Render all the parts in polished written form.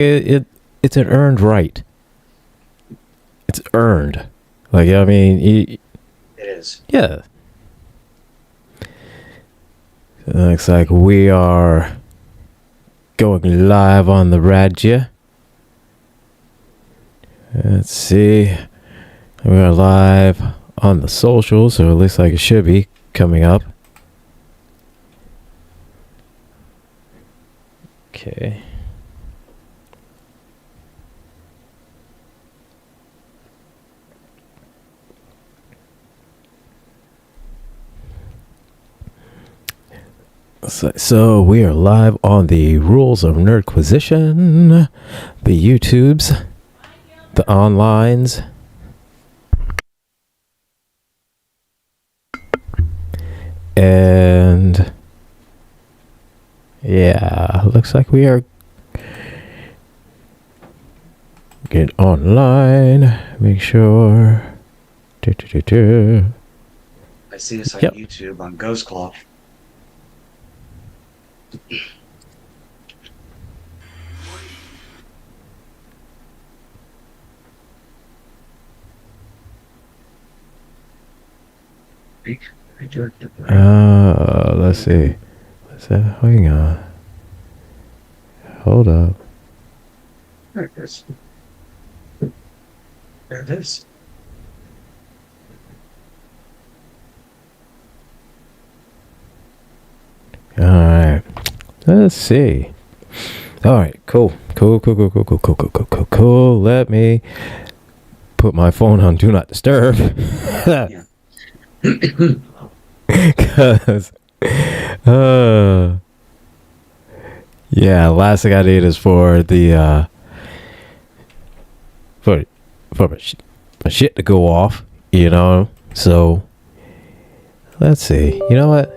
it's an earned right. It's earned. Like, I mean, it is. Yeah. It looks like we are going live on the Radja. Let's see. We're live on the social, so it looks like it should be coming up. Okay. So we are live on the Rules of Nerdquisition, the YouTubes, the onlines, and yeah, looks like we are get online. Make sure. I see us on YouTube on Ghost Claw. Let's see. What's that? Hang on. Hold up. There it is. There it is. All right. Let's see. All right. Cool. Let me put my phone on Do Not Disturb. Yeah. Because, yeah, last thing I need is for the, for my shit to go off, you know? So, let's see. You know what?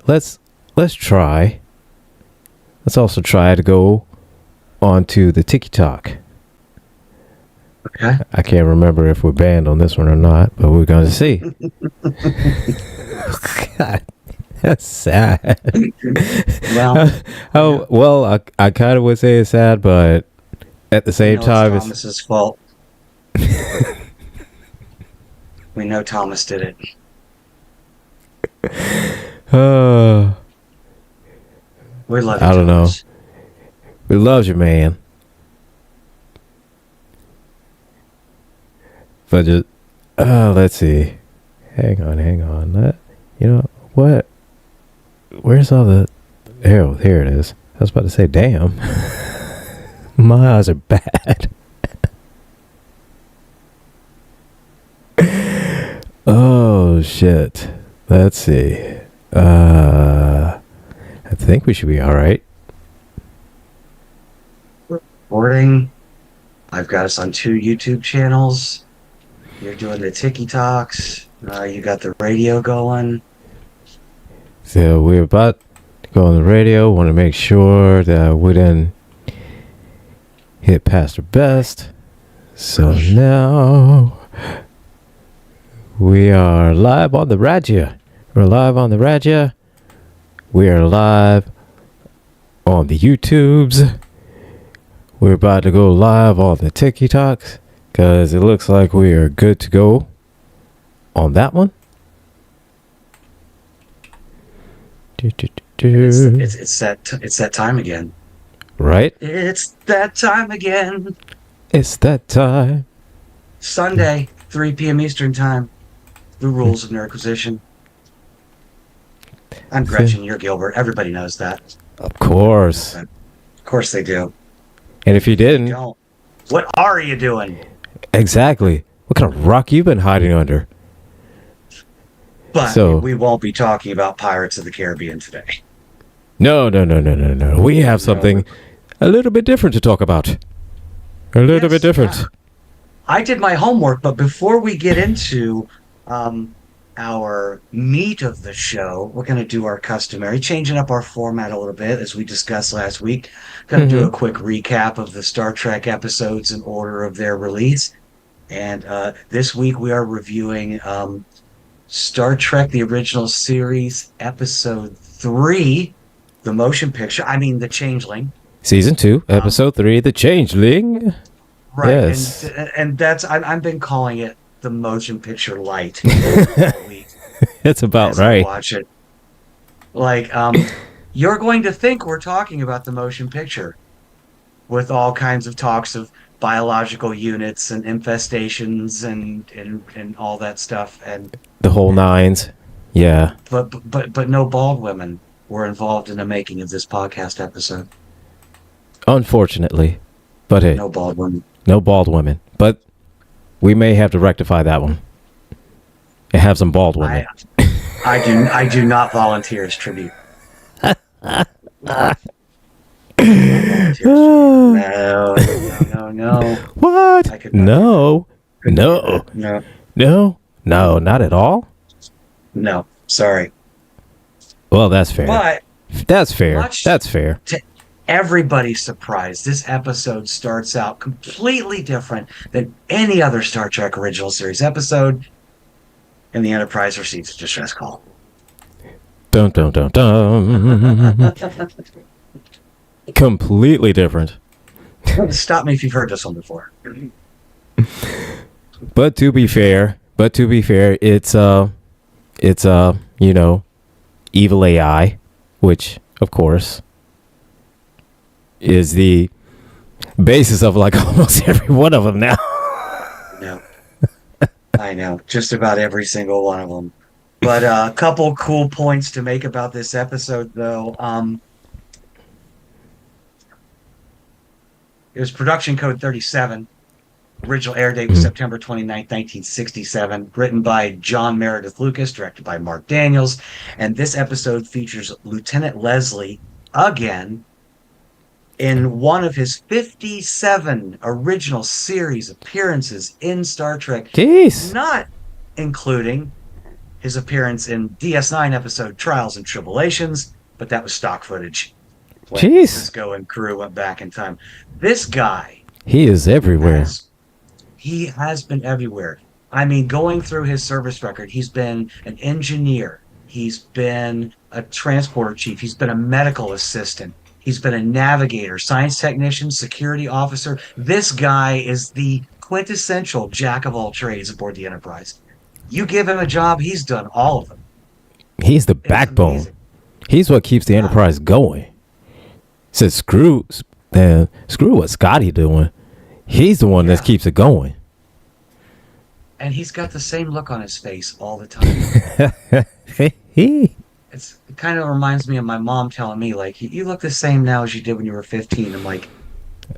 Let's try. Let's also try to go onto the TikTok. Okay. I can't remember if we're banned on this one or not, but we're going to see. God, that's sad. Well, I kind of would say it's sad, but at the same time, it's Thomas's fault. We know Thomas did it. We love you, I don't Thomas. know. We love you, man. But just, let's see. Hang on. You know what? Where's all the... Here it is. I was about to say, damn. My eyes are bad. Oh, shit. Let's see. I think we should be all right. Recording. I've got us on 2 YouTube channels. You're doing the TikToks. You got the radio going. So we're about to go on the radio. Want to make sure that we didn't hit past our best. So now we are live on the Radja. We're live on the Radja. We are live on the YouTubes. We're about to go live on the TikToks because it looks like we are good to go on that one. It's that time again. Right? It's that time again. It's that time. Sunday, 3 p.m. Eastern Time. The Rules of Nerdquisition. I'm Gretchen, you're Gilbert. Everybody knows that. Of course. Of course they do. And if you didn't... Don't. What are you doing? Exactly. What kind of rock you been hiding under? But we won't be talking about Pirates of the Caribbean today. No. We have something a little bit different to talk about. A little bit different. I did my homework, but before we get into our meat of the show, we're going to do our customary, changing up our format a little bit, as we discussed last week. Going to do a quick recap of the Star Trek episodes in order of their release. And this week we are reviewing Star Trek, the original series, episode 3, the motion picture. I mean, The Changeling. Season 2, Episode 3, The Changeling. Right. Yes. And that's I've been calling it the motion picture light all week. That's about as I right. watch it. Like, you're going to think we're talking about the motion picture with all kinds of talks of biological units and infestations and all that stuff. And The whole nines. Yeah. but no bald women were involved in the making of this podcast episode. Unfortunately. But hey, No bald women. no bald women. But we may have to rectify that one. And have some bald women. I do not volunteer as tribute. No. What? I could not No. do No. that. No. No. No, not at all. No. Sorry. Well, that's fair. But That's fair. much That's fair. to everybody's surprise, this episode starts out completely different than any other Star Trek original series episode, and the Enterprise receives a distress call. Dun dun dun dun. Completely different. Stop me if you've heard this one before. But to be fair, it's evil AI, which of course is the basis of like almost every one of them now. No. I know. Just about every single one of them. But a couple cool points to make about this episode, though. It was production code 37. Original air date was September 29th, 1967. Written by John Meredith Lucas, directed by Mark Daniels. And this episode features Lieutenant Leslie again in one of his 57 original series appearances in Star Trek. Jeez. Not including his appearance in DS9 episode Trials and Tribulations, but that was stock footage. When Jeez. Cisco and crew went back in time. This guy, He is everywhere. he has been everywhere. I mean, going through his service record, he's been an engineer. He's been a transporter chief. He's been a medical assistant. He's been a navigator, science technician, security officer. This guy is the quintessential jack of all trades aboard the Enterprise. You give him a job, he's done all of them. He's the It's backbone. amazing. He's what keeps the Enterprise going. Says screw what Scotty doing. He's the one that keeps it going. And he's got the same look on his face all the time. It kind of reminds me of my mom telling me, like, you look the same now as you did when you were 15. I'm like,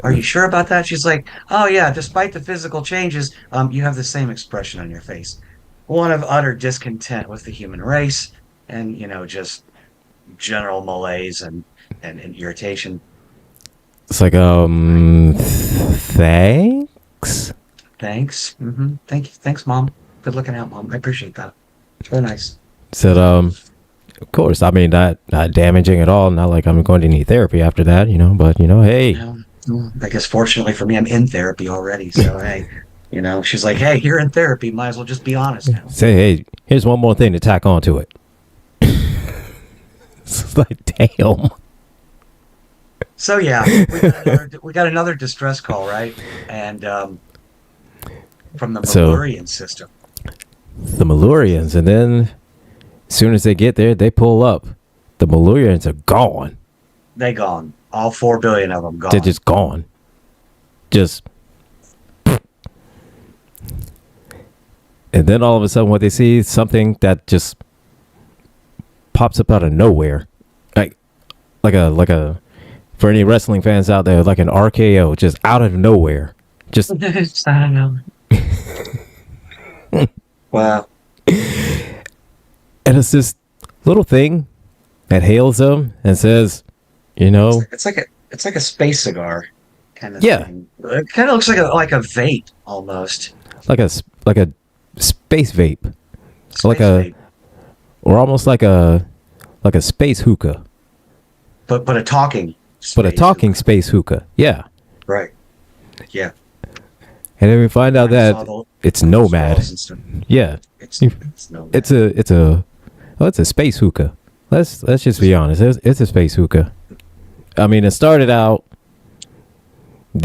are you sure about that? She's like, oh yeah, despite the physical changes, you have the same expression on your face. One of utter discontent with the human race and, just general malaise and irritation. It's like thanks. Thanks. Thank you. Thanks, Mom. Good looking out, Mom. I appreciate that. It's very nice. Said of course, I mean not damaging at all, not like I'm going to need therapy after that, but hey. I guess fortunately for me, I'm in therapy already. So hey, she's like, hey, you're in therapy, might as well just be honest now. Say, hey, here's one more thing to tack onto it. It's like, damn. So yeah, we got another distress call, right? And from the Malurian system. The Malurians, and then as soon as they get there, they pull up. The Malurians are gone. They gone. All 4 billion of them gone. They're just gone. Just. And then all of a sudden, what they see is something that just pops up out of nowhere, like a. For any wrestling fans out there, like an RKO, just out of nowhere. Just. I don't know. Wow. And it's this little thing that hails them and says, It's like a space cigar kind of thing. It kind of looks like a vape almost. Like a space vape. Vape. Or almost like a space hookah. But a talking. But a talking space hookah. Yeah. Right. Yeah. And then we find out that it's Nomad. Yeah. It's Nomad. It's a space hookah. Let's just be honest. It's a space hookah. I mean, it started out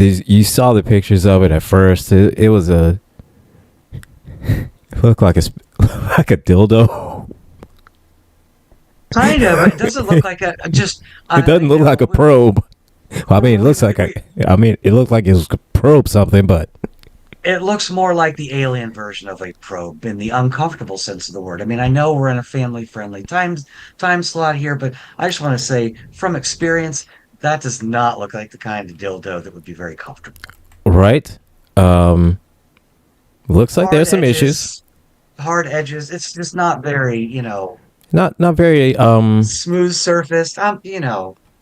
You saw the pictures of it at first. It was a it looked like like a dildo. Kind of. It doesn't look like a just. It doesn't look like a probe. Well, I mean, it looks like I mean, it looked like it was a probe something, but it looks more like the alien version of a probe in the uncomfortable sense of the word. I mean, I know we're in a family-friendly time slot here, but I just want to say, from experience, that does not look like the kind of dildo that would be very comfortable. right. Looks like there's some issues. Hard edges. It's just not very, Not very. smooth surface. Come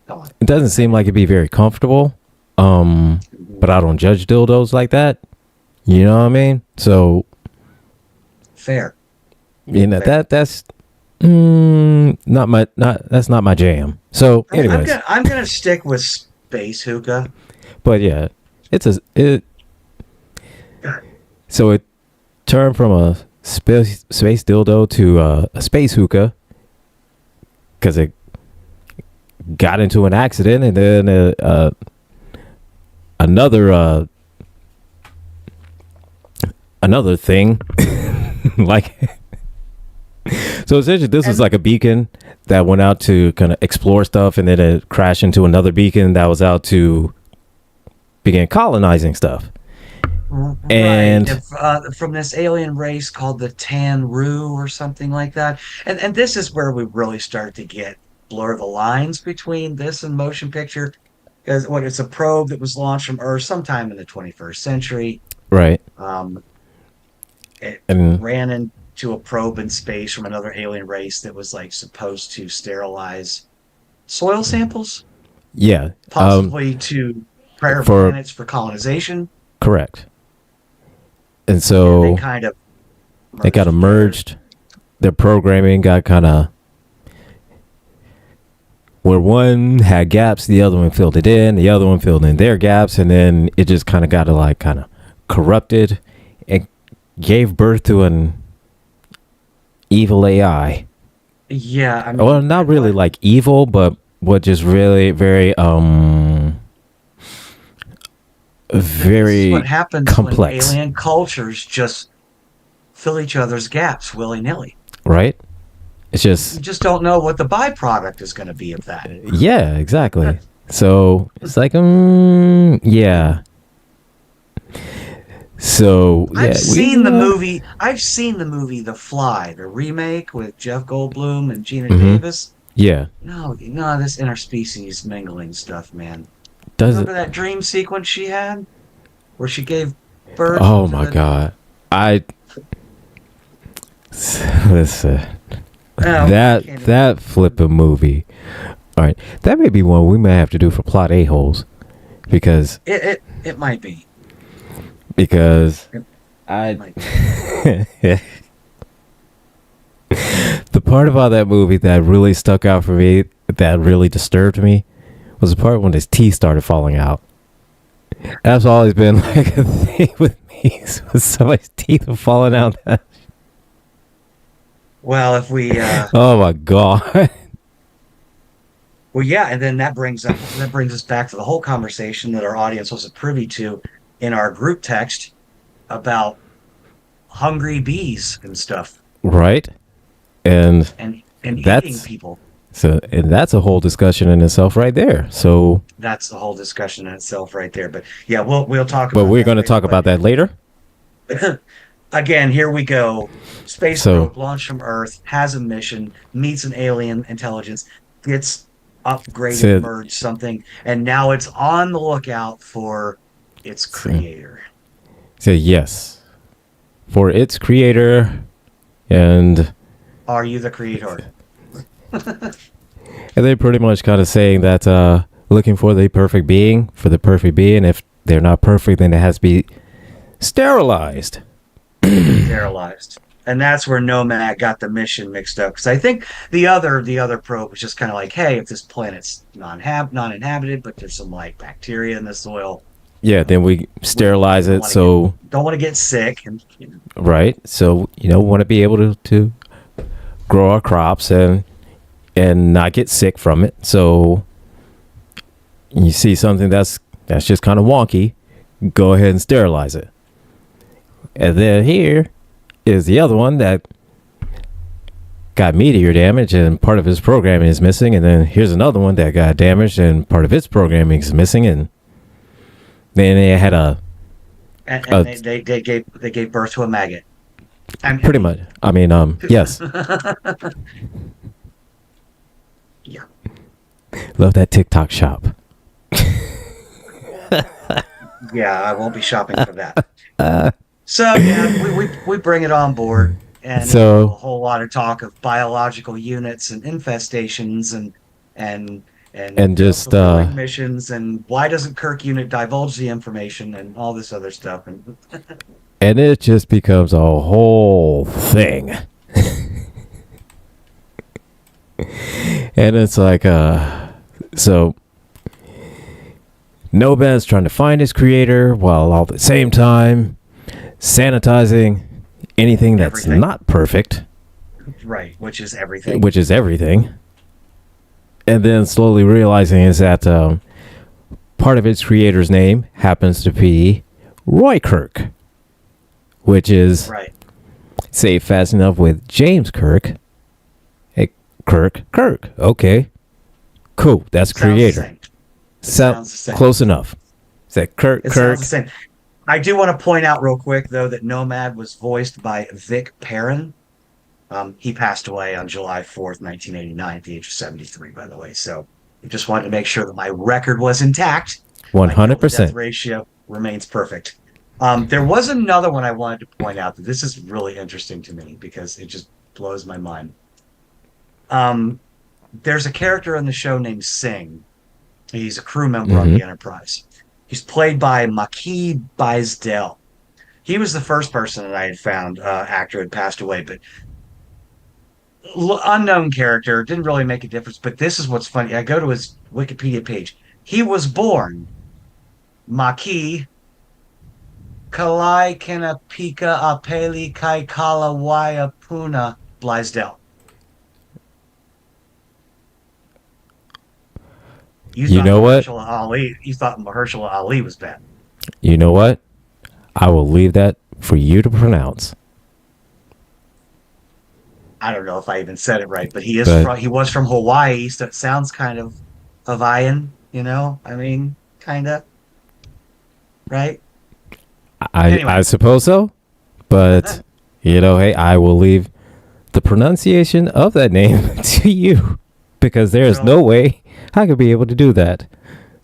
on. It doesn't seem like it'd be very comfortable. But I don't judge dildos like that. You know what I mean? So Fair. Fair. That's that's not my jam. So anyways, I'm gonna stick with space hookah. but yeah, so it turned from a space dildo to a space hookah because it got into an accident, and then another thing like so essentially this was like a beacon that went out to kind of explore stuff, and then it crashed into another beacon that was out to begin colonizing stuff. And from this alien race called the Tanru or something like that. And this is where we really start to blur the lines between this and motion picture, because it's a probe that was launched from Earth sometime in the 21st century. right. It And ran into a probe in space from another alien race that was like supposed to sterilize soil samples, yeah, possibly to prepare for planets for colonization. correct. And And so they kind of they got merged merged. Their programming got kind of where one had gaps, the other one filled it in, the other one filled in their gaps, and then it just kind of got kind of corrupted and gave birth to an evil AI. Yeah, I mean, Well, not really like evil, but what just really very this is very what happens complex, when alien cultures just fill each other's gaps willy-nilly. right? It's You just just don't know what the byproduct is going to be of that. yeah, exactly. So it's like yeah. So yeah, I've seen the movie. I've seen the movie The Fly, the remake with Jeff Goldblum and Gina Davis. Yeah. No, this interspecies mingling stuff, man. Does Remember it? that dream sequence she had where she gave birth? Oh to my the- god. Listen. Oh, I can't That flipping movie. All right, that may be one we may have to do for plot a-holes because It might be. I Might be. the part about that movie that really stuck out for me, that really disturbed me, was the part when his teeth started falling out. That's always been like a thing with me. Is somebody's teeth are falling out. Well, if we Oh my god. well, yeah, and then that brings us back to the whole conversation that our audience wasn't privy to in our group text about hungry bees and stuff Right? And and eating that's people. and that's a whole discussion in itself right there. So That's the whole discussion in itself right there. But yeah, we'll talk but about we're that going to later. talk about that later. Again, here we go. Space So- probe launched from Earth, has a mission, meets an alien intelligence, gets upgraded, So- merged something, and now it's on the lookout for its creator. So yes. For its creator and Are you the creator? they're pretty much kind of saying that looking for the perfect being, if they're not perfect, then it has to be sterilized. Sterilized. And that's where Nomad got the mission mixed up. Because I think the other probe was just kind of like, hey, if this planet's non-inhabited, but there's some like bacteria in the soil, Yeah, then we sterilize it. So don't want to get sick. And right. So want to be able to grow our crops and not get sick from it. So you see something that's That's just kind of wonky. Go ahead and sterilize it. And then here is the other one that got meteor damage and part of its programming is missing. And then here's another one that got damaged and part of its programming is missing. And then they had they gave birth to a maggot. Pretty much. I mean, yes. Yeah. Love that TikTok shop. Yeah, I won't be shopping for that. So yeah, we bring it on board, and So- a whole lot of talk of biological units and infestations and just, fulfilling missions, and why doesn't Kirk unit divulge the information and all this other stuff. And And it just becomes a whole thing. And it's like, so Nomad's trying to find his creator while all at the same time sanitizing anything that's Everything. not perfect, right, which is everything. which is everything. And then slowly realizing is that part of its creator's name happens to be Roy Kirk, which is Right. saved fast enough with James Kirk. Hey, Kirk. Okay. Cool. That's Sounds the creator. same. Sounds the same. close enough. Is that Kirk? It sounds the same. I do want to point out real quick, though, that Nomad was voiced by Vic Perrin. He passed away on July 4th, 1989, at the age of 73, by the way. So I just wanted to make sure that my record was intact. My kill-to-death 100%. ratio remains perfect. There was another one I wanted to point out that this is really interesting to me because it just blows my mind. There's a character on the show named Singh. He's a crew member on the Enterprise. He's played by Maki Baisdell. He was the first person that I had found, actor had passed away, but unknown character, didn't really make a difference. But this is what's funny. I go to his Wikipedia page. He was born Maki Kalai Kenapika Apeli Kai Kalawaya Puna Blaisdell. You know what? Mahershala Ali, you thought Mahershala Ali was bad. You know what? I will leave that for you to pronounce. I don't know if I even said it right, but he was from Hawaii, so it sounds kind of Hawaiian, you know? I mean, kind of. Right? Anyway. I suppose so. But, hey, I will leave the pronunciation of that name to you. Because there is no way I could be able to do that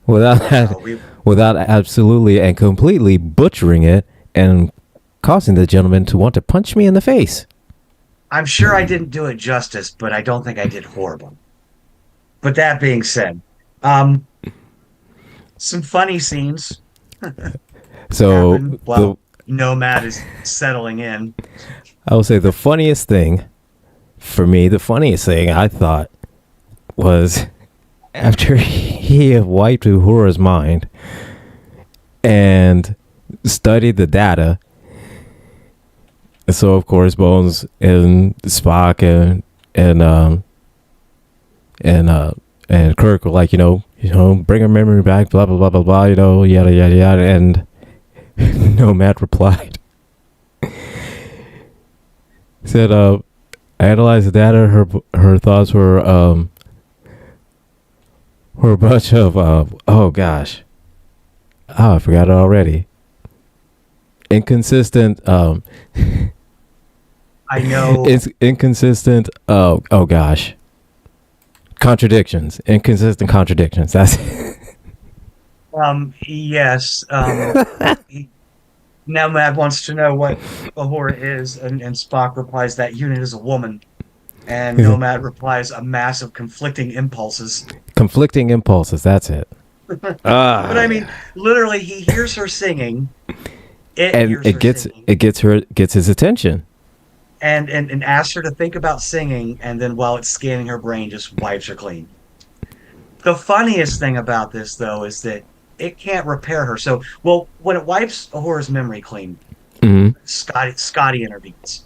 without absolutely and completely butchering it and causing the gentleman to want to punch me in the face. I'm sure I didn't do it justice, but I don't think I did horrible. But that being said, some funny scenes. So happen while Nomad is settling in. I will say the funniest thing I thought was after he had wiped Uhura's mind and studied the data. So of course Bones and Spock and Kirk were like, bring her memory back, blah blah blah blah blah, yada yada yada, and Nomad replied, said, analyze the data. Her thoughts were a bunch of oh gosh, I forgot it already. Inconsistent. I know. It's inconsistent. Oh gosh. Inconsistent contradictions. That's. Yes. Nomad wants to know what Uhura is, and Spock replies that unit is a woman. And Nomad replies a mass of conflicting impulses. Conflicting impulses, that's it. But I mean, literally, he hears her singing. It gets his attention. And asks her to think about singing, and then while it's scanning her brain, just wipes her clean. The funniest thing about this, though, is that it can't repair her. So, when it wipes Uhura's memory clean, Scotty intervenes.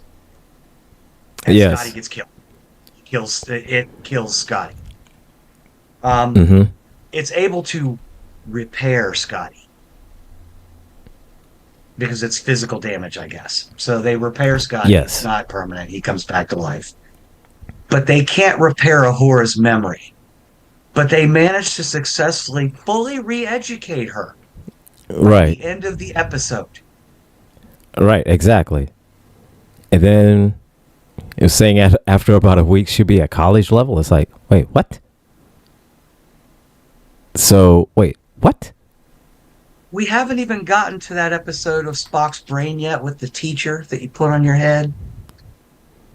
And Yes. Scotty gets killed. It kills Scotty. It's able to repair Scotty because it's physical damage, I guess. So they repair Scotty. It's Yes. not permanent. He comes back to life. But they can't repair Ahora's memory. But they manage to successfully fully re-educate her by Right. the end of the episode. Right. Exactly. And then it was saying after about a week she'll be at college level. It's like, wait, what? So, wait, what? We haven't even gotten to that episode of Spock's brain yet with the teacher that you put on your head.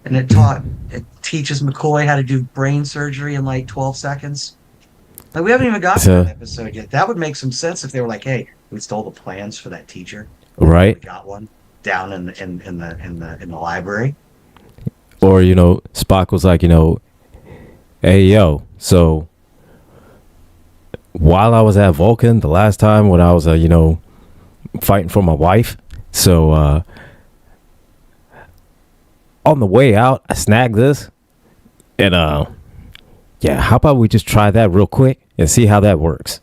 And it teaches McCoy how to do brain surgery in like 12 seconds. Like we haven't even gotten to So, that episode yet. That would make some sense if they were like, "Hey, we stole the plans for that teacher. We right? got one down in the library." Or, Spock was like, hey, yo, so while I was at Vulcan the last time when I was, fighting for my wife, so on the way out, I snagged this. And, yeah, how about we just try that real quick and see how that works?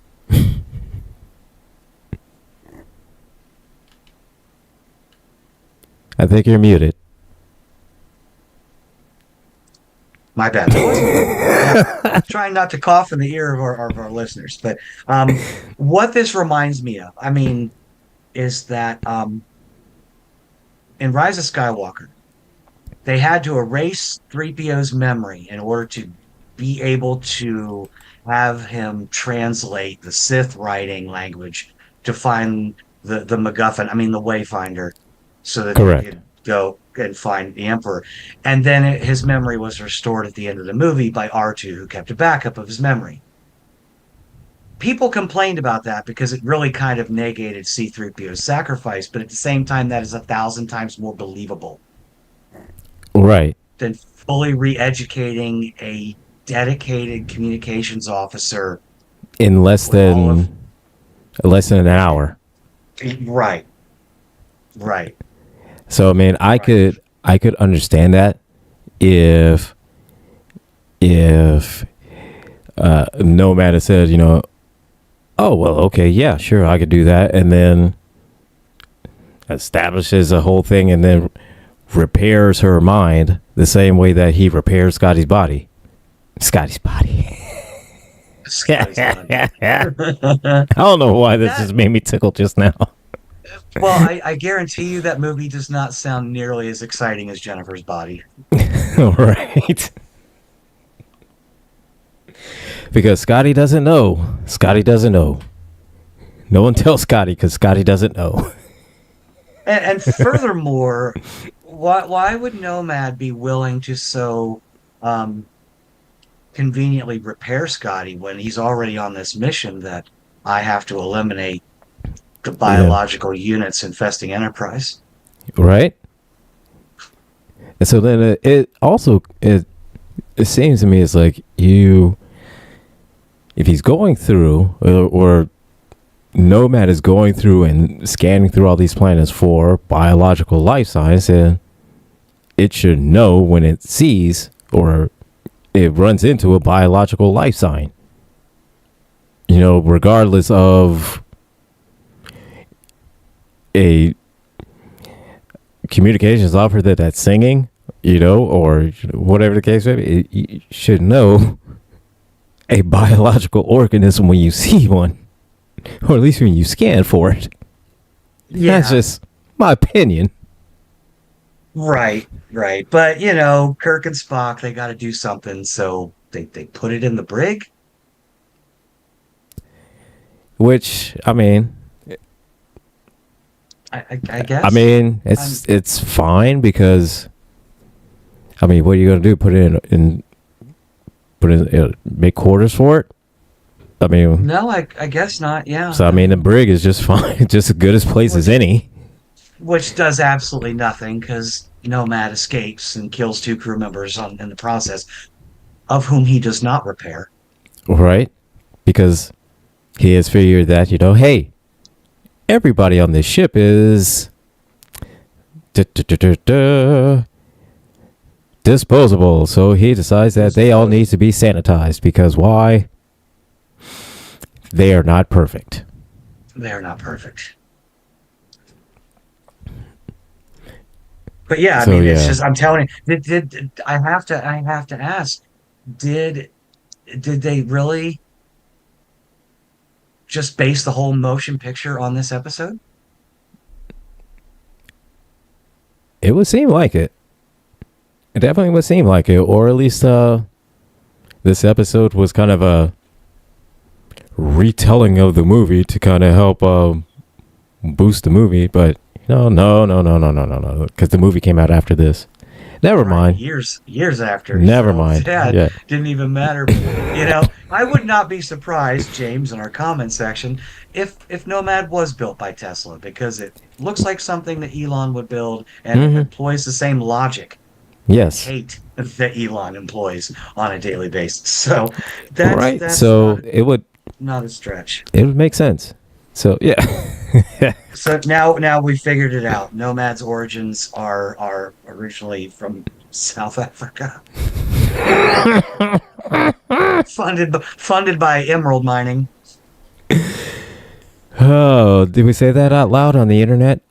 I think you're muted. My bad. That wasn't yeah, trying not to cough in the ear of our listeners. But what this reminds me of, I mean, is that in Rise of Skywalker, they had to erase 3PO's memory in order to be able to have him translate the Sith writing language to find the MacGuffin, I mean the Wayfinder, so that they Correct. could go and find the Emperor. And then his memory was restored at the end of the movie by R2, who kept a backup of his memory. People complained about that because it really kind of negated C-3PO's sacrifice, but at the same time, that is 1,000 times more believable Right. than fully re-educating a dedicated communications officer In less with all of than an hour. right, right, So I mean, right. I could understand that if Nomad had said, oh well, okay, yeah, sure, I could do that, and then establishes a whole thing, and then repairs her mind the same way that he repairs Scotty's body. Scotty's body. Scotty's body. I don't know why this That just made me tickle just now. well, I guarantee you that movie does not sound nearly as exciting as Jennifer's Body. Right. Because Scotty doesn't know. Scotty doesn't know. No one tells Scotty because Scotty doesn't know. And furthermore, why would Nomad be willing to so um, conveniently repair Scotty when he's already on this mission that I have to eliminate the Yeah. biological units infesting Enterprise? Right? And so then it also it seems to me it's like if he's going through or Nomad is going through and scanning through all these planets for biological life signs, and it should know when it sees or it runs into a biological life sign. Regardless of a communications operator that's singing, or whatever the case may be, you should know a biological organism when you see one, or at least when you scan for it. That's Yeah, just my opinion. right, right. But Kirk and Spock, they got to do something, so they put it in the brig. Which I I guess. mean, I'm it's fine because what are you gonna do? Make quarters for it? I mean, no, I guess not. Yeah, so the brig is just fine, just as good as place as which any. which does absolutely nothing because Nomad escapes and kills two crew members in the process, of whom he does not repair. Right? Because he has figured that, hey, everybody on this ship is disposable. So he decides that they all need Dispose. to be sanitized because why? they are not perfect. They're not perfect. But yeah, I So, mean, it's yeah. just I'm telling you, I have to ask, did they really just base the whole motion picture on this episode? It would seem like it. It definitely would seem like it. Or at least this episode was kind of a retelling of the movie to kind of help boost the movie. But no. Because the movie came out after this. Never Right, mind. years after. Never So mind. yeah, Yeah. didn't even matter. I would not be surprised, James, in our comment section, if Nomad was built by Tesla, because it looks like something that Elon would build, and it Mm-hmm. employs the same logic Yes. hate that Elon employs on a daily basis. So Right. that's So not a stretch. it would make sense. So yeah. So now we figured it out. Nomad's origins are originally from South Africa, funded by emerald mining. Oh, did we say that out loud on the internet?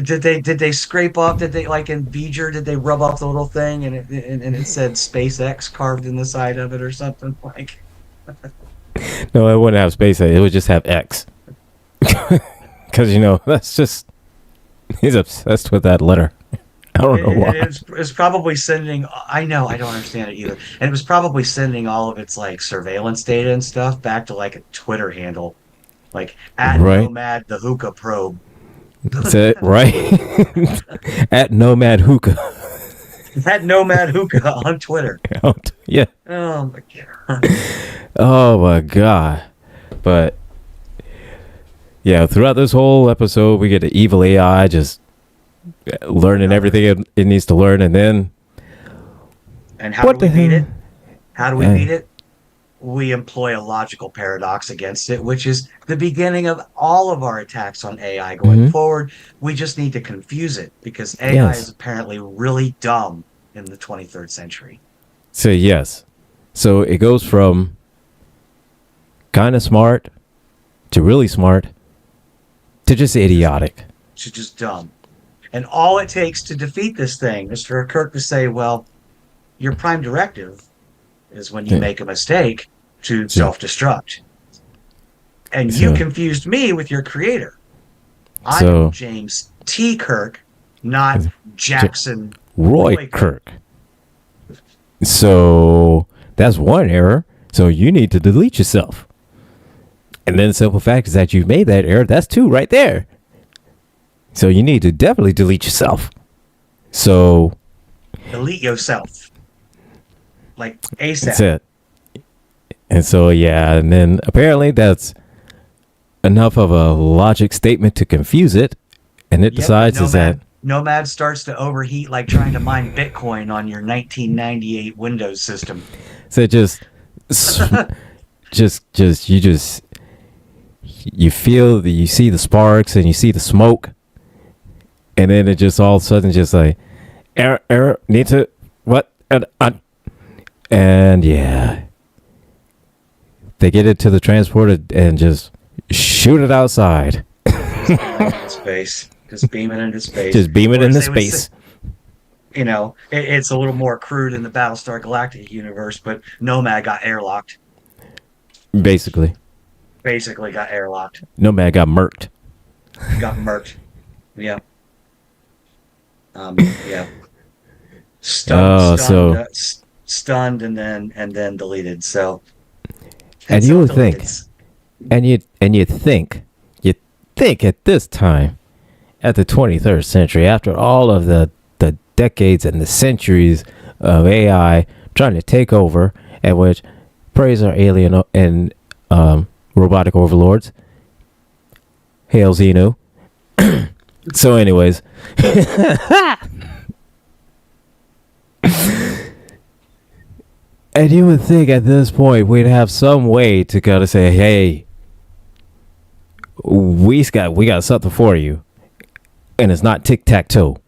Did they scrape off? Did they, like in Beeger? Did they rub off the little thing and it said SpaceX carved in the side of it or something like? No, it wouldn't have space. It would just have X. Because that's just he's obsessed with that letter. I don't know why. It's probably sending. I know, I don't understand it either. And it was probably sending all of its like surveillance data and stuff back to like a Twitter handle, like at Right. Nomad the Hookah Probe. That's it, right? At Nomad Hookah. At Nomad Hookah on Twitter. Yeah. Oh my god. Oh my god. But yeah, throughout this whole episode, we get the evil AI just learning everything it needs to learn, and then And how what do we the beat hell? it? How do we Uh, beat it? We employ a logical paradox against it, which is the beginning of all of our attacks on AI going Mhm. forward. We just need to confuse it because AI Yes. is apparently really dumb in the 23rd century. So yes. So it goes from kind of smart to really smart to just idiotic. It's just dumb. And all it takes to defeat this thing is for Kirk to say, well, your prime directive is when you Yeah. make a mistake to Yeah. self-destruct. And you So- confused me with your creator. I'm So- James T. Kirk, not Jackson Roy Kirk. So that's one error. So you need to delete yourself. And then the simple fact is that you made that error. That's two right there. So you need to definitely delete yourself. So Delete yourself. Like ASAP. that's it. And so, yeah, and then apparently that's enough of a logic statement to confuse it. And it Yep, decides is that, Nomad starts to overheat like trying to mine Bitcoin on your 1998 Windows system. so it just you feel that you see the sparks and you see the smoke. And then it just all of a sudden just like, error, need to, what? And yeah. They get it to the transporter and just shoot it outside. Space. Just beam it into space. Just beam it Or into as they would space. say, it's a little more crude in the Battlestar Galactica universe, but Nomad got airlocked. Basically. Basically got airlocked. Nomad got murked. Got murked. Yeah. Yeah. Stunned and then deleted. So And it's you all would think, deleted. and you think at this time, at the 23rd century, after all of the decades and the centuries of AI trying to take over, and which praise our alien and robotic overlords, hail Xenu. So, anyways. And you would think at this point we'd have some way to kind of say, hey, we got something for you. And it's not tic-tac-toe,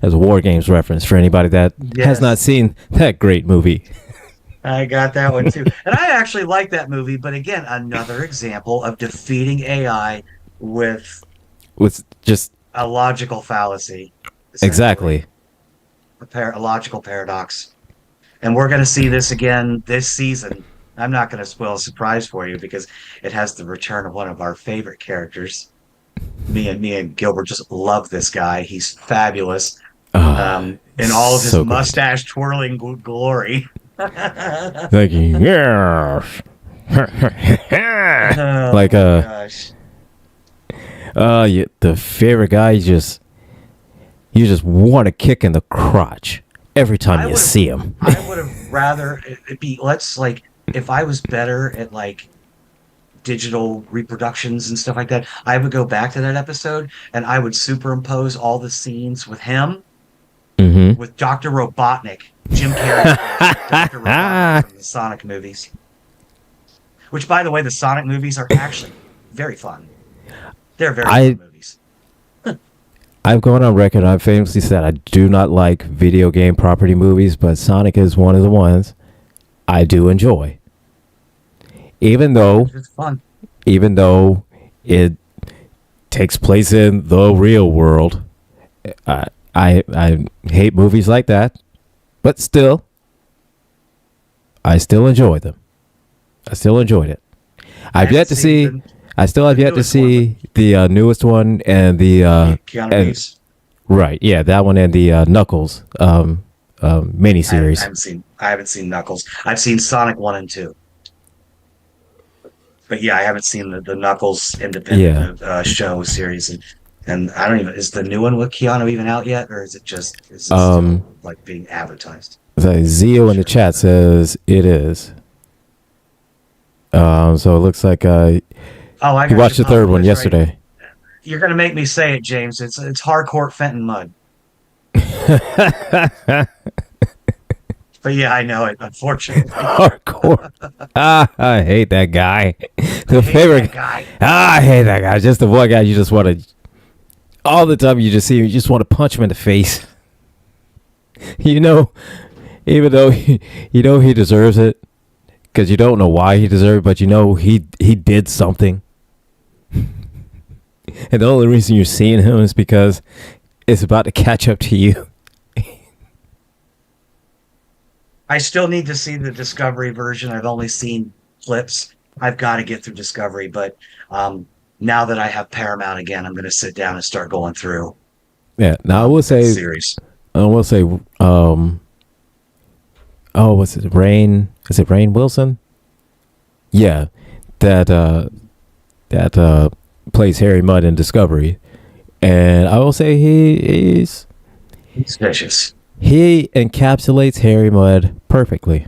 as a War Games reference for anybody that has Yes. not seen that great movie. I got that one too. And I actually like that movie, but again, another example of defeating AI with With just a logical fallacy, essentially, exactly. a logical paradox. And we're going to see this again this season. I'm not going to spoil a surprise for you because it has the return of one of our favorite characters. Me and Gilbert just love this guy. He's fabulous, in all of his So great. mustache twirling glory. Thank you. Yeah. Oh Like my gosh. yeah, the favorite guy, you just want to kick in the crotch every time I you would have see him. I would have rather it be let's like if I was better at like digital reproductions and stuff like that, I would go back to that episode and I would superimpose all the scenes with him Mm-hmm. with Dr. Robotnik, Jim Carrey's voice, Dr. Robotnik from the Sonic movies. Which by the way, the Sonic movies are actually very fun. They're very fun I movies. I've gone on record. I've famously said I do not like video game property movies, but Sonic is one of the ones I do enjoy. Even though, It's fun. even though it takes place in the real world, I hate movies like that. But still, I still enjoy them. I still enjoyed it. I've I yet haven't to seen see. I still have the yet to newest one see the newest one and the with Keanu and Reeves. right, yeah, that one and the Knuckles I miniseries. haven't seen Knuckles. I've seen Sonic 1 and 2. But yeah, I haven't seen the Knuckles Yeah, independent show series, and I don't even is the new one with Keanu even out yet, or is it still um, like being advertised? Zio Not in the sure about chat that. says it is. So it looks like Oh, I he got you watched the third one apologize, right? yesterday. You're gonna make me say it, James. It's hardcore Fenton Mud. But yeah, I know it, unfortunately. Hardcore. I hate that guy. I The hate favorite. that guy. I hate that guy. Just the one guy you just want to. All the time you just see him, you just want to punch him in the face. You know, even though you know he deserves it, because you don't know why he deserved it, but you know he did something. And the only reason you're seeing him is because it's about to catch up to you. I still need to see the Discovery version. I've only seen clips. I've got to get through Discovery, but now that I have Paramount again, I'm going to sit down and start going through Yeah. Now that series. I will say, oh, what's it? Rain? Is it Rain Wilson? Yeah, that plays Harry Mudd in Discovery, and I will say It's vicious. he encapsulates Harry Mudd perfectly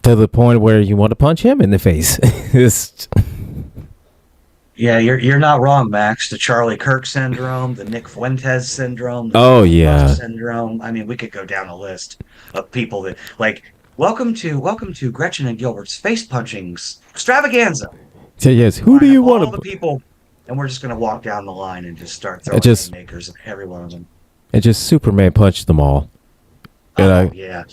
to the point where you want to punch him in the face. It's, Yeah, you're not wrong, Max. The Charlie Kirk syndrome, the Nick Fuentes syndrome, the oh Stephen Buff yeah, syndrome. I mean, we could go down a list of people that like welcome to Gretchen and Gilbert's face punchings extravaganza. so yes. Who do Line you up all want the to? people, and we're just gonna walk down the line and just start It throwing just haymakers at every one of them. it just Superman punched them all, and Oh I yeah,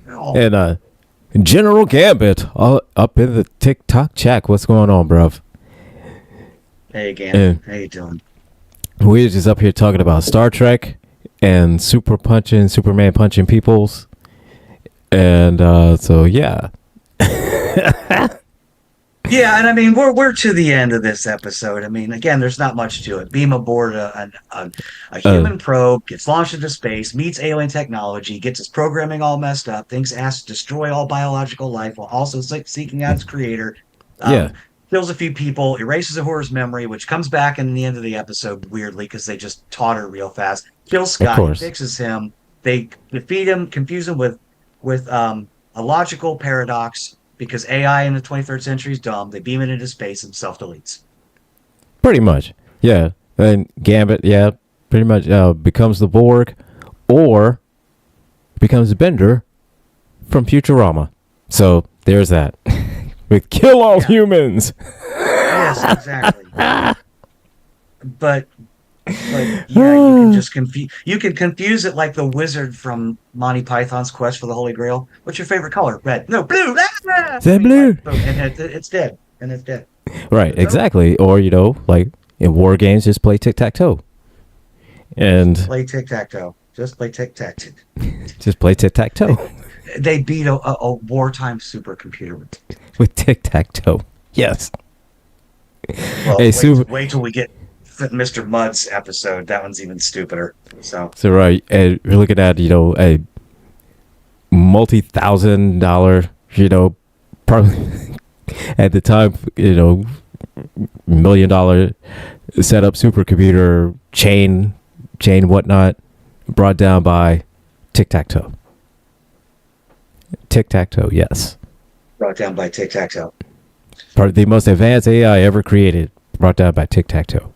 oh, and General Gambit up in the TikTok chat. What's going on, bruv? hey again, And how you doing? we're just up here talking about Star Trek and Superman punching peoples. And so, yeah. Yeah, and I mean we're to the end of this episode. I mean, again, there's not much to it. Beam aboard a Uh, human probe, gets launched into space, meets alien technology, gets its programming all messed up, thinks it has to destroy all biological life while also seeking out its creator. yeah, Um, kills a few people, erases a horror's memory, which comes back in the end of the episode weirdly because they just taught her real fast. Kills of Scotty, course. fixes him. They defeat him, confuse him with a logical paradox because AI in the 23rd century is dumb. They beam it into space and self deletes. Pretty much. Yeah. And Gambit, yeah, pretty much becomes the Borg or becomes Bender from Futurama. So, there's that. With kill all Yeah. humans. Yes, exactly. But But yeah, you can just confuse it like the wizard from Monty Python's Quest for the Holy Grail. What's your favorite color? Red. No, blue. Ah! Is that And you're like, blue? boom, and it's dead. And it's dead. Right, Nope. exactly. Or, like in war games, just play tic-tac-toe. Just And play tic-tac-toe. Just play tic-tac-toe. just play tic-tac-toe They beat a wartime supercomputer. with tic-tac-toe. Yes. Well, Hey, super. wait till we get Mr. Mudd's episode. That one's even stupider. So, right, and we're looking at, a multi-$1,000, probably at the time, $1 million setup supercomputer chain whatnot, brought down by tic-tac-toe. Tic-tac-toe, yes. brought down by tic-tac-toe. Part of the most advanced AI ever created, brought down by tic-tac-toe.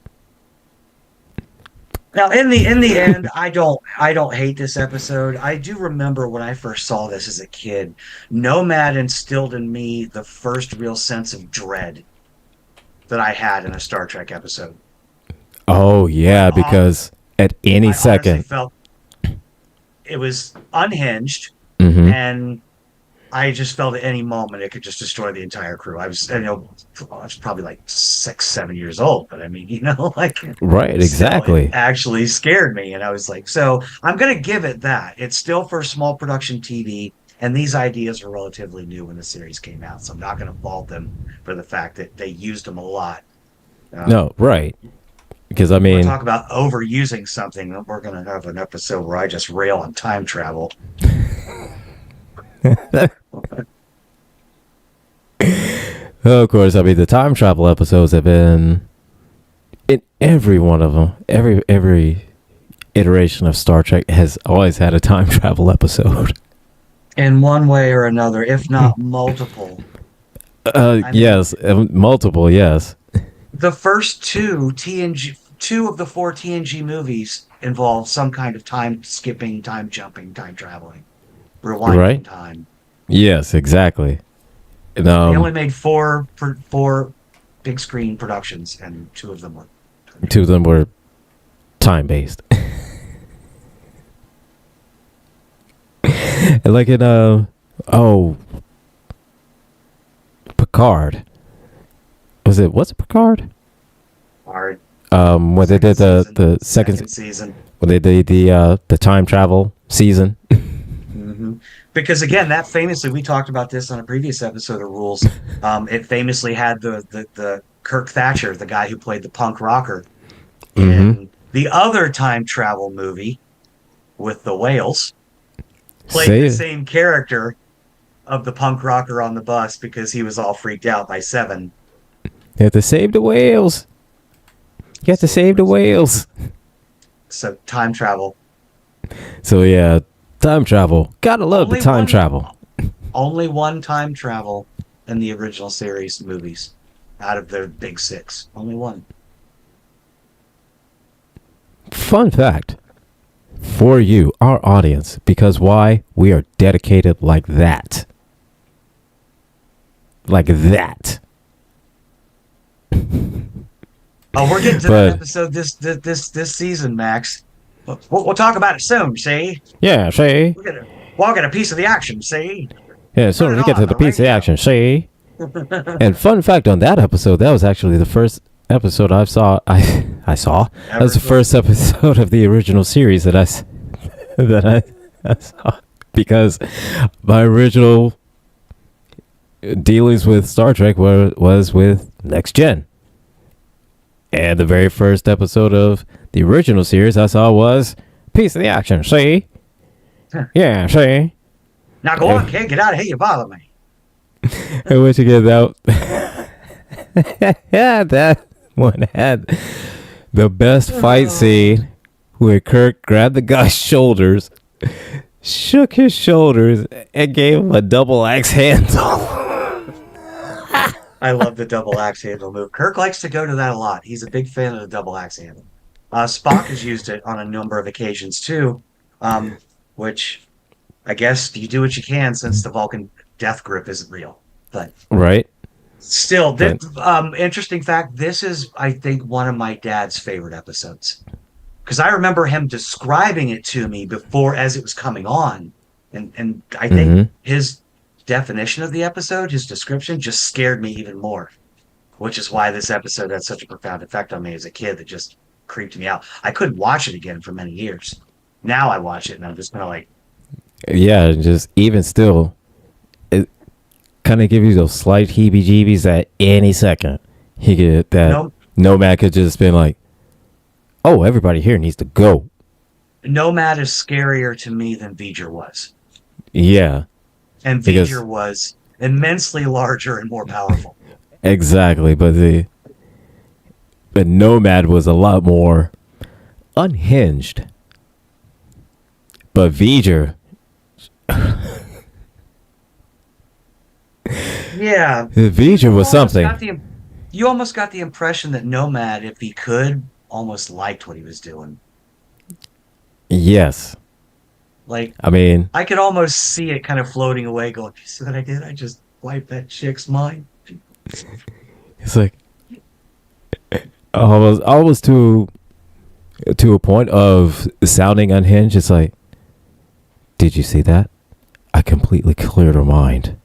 Now, in the end, I don't hate this episode. I do remember when I first saw this as a kid, Nomad instilled in me the first real sense of dread that I had in a Star Trek episode. Oh, yeah, because at any I honestly second. felt it was unhinged, Mm-hmm. and I just felt at any moment it could just destroy the entire crew. I was probably like 6, 7 years old, but I mean, like Right, still, exactly. it actually scared me, and I was like, so I'm gonna give it that. It's still for small production TV, and these ideas are relatively new when the series came out, so I'm not gonna fault them for the fact that they used them a lot. No, right. Because, I We'll mean, talk about overusing something. We're gonna have an episode where I just rail on time travel. of course, I mean, the time travel episodes have been in every one of them. Every iteration of Star Trek has always had a time travel episode. In one way or another, if not multiple. Yes, multiple, yes. The first two of the 4 TNG movies involve some kind of time skipping, time jumping, time traveling, rewinding Right? time. Yes, exactly. And, They only made four big screen productions, and 2 of them were. 2 of them were time-based. And like in, Picard. Was it Picard? Hard. When they did the second season. when they did the time travel season. Hmm. Because again, that famously, we talked about this on a previous episode of Rules. It famously had the Kirk Thatcher, the guy who played the punk rocker, in the other time travel movie with the whales, played the same character of the punk rocker on the bus because he was all freaked out by Seven. You have to save the whales. You have to save the whales. So time travel. So yeah, time travel. Gotta love the time travel. Only one time travel in the original series movies out of the big 6. Only one. Fun fact for you, our audience, because why? We are dedicated like that. Like that. Oh, we're getting to that episode this season, Max. We'll talk about it soon. See? Yeah, see? We'll get a piece of the action. See? Yeah, as soon as we get to the piece of action, see? And fun fact on that episode, that was actually the first episode I saw. I saw. That was the first episode of the original series that I saw, because my original dealings with Star Trek was with Next Gen. And the very first episode of the original series I saw was Piece of the Action. See? Yeah, see? Now go on, kid. Get out of here. You bother me. I wish to get out. Yeah, that one had the best fight scene where Kirk grabbed the guy's shoulders, shook his shoulders, and gave him a double axe handle. I love the double axe handle move. Kirk likes to go to that a lot. He's a big fan of the double axe handle. Spock has used it on a number of occasions too, which I guess you do what you can since the Vulcan death grip isn't real. But Right. still, interesting fact. This is, I think, one of my dad's favorite episodes. because I remember him describing it to me before as it was coming on, and I think Mm-hmm. his definition of the episode, his description, just scared me even more, which is why this episode had such a profound effect on me as a kid that just creeped me out. I couldn't watch it again for many years. Now I watch it and I'm just kind of like, Yeah, just even still, it kind of gives you those slight heebie-jeebies at any second. He could that no, Nomad could just been like, "Oh, everybody here needs to go." Nomad is scarier to me than V'ger was. Yeah, And because V'ger was immensely larger and more powerful. exactly, but the Nomad was a lot more unhinged. But V'ger, Yeah. V'ger You was almost got something. the you almost got the impression that Nomad, if he could, almost liked what he was doing. Yes, Like I mean, I could almost see it kind of floating away, going, "You see what I did? I just wiped that chick's mind." it's like almost to a point of sounding unhinged. It's like, did you see that? I completely cleared her mind.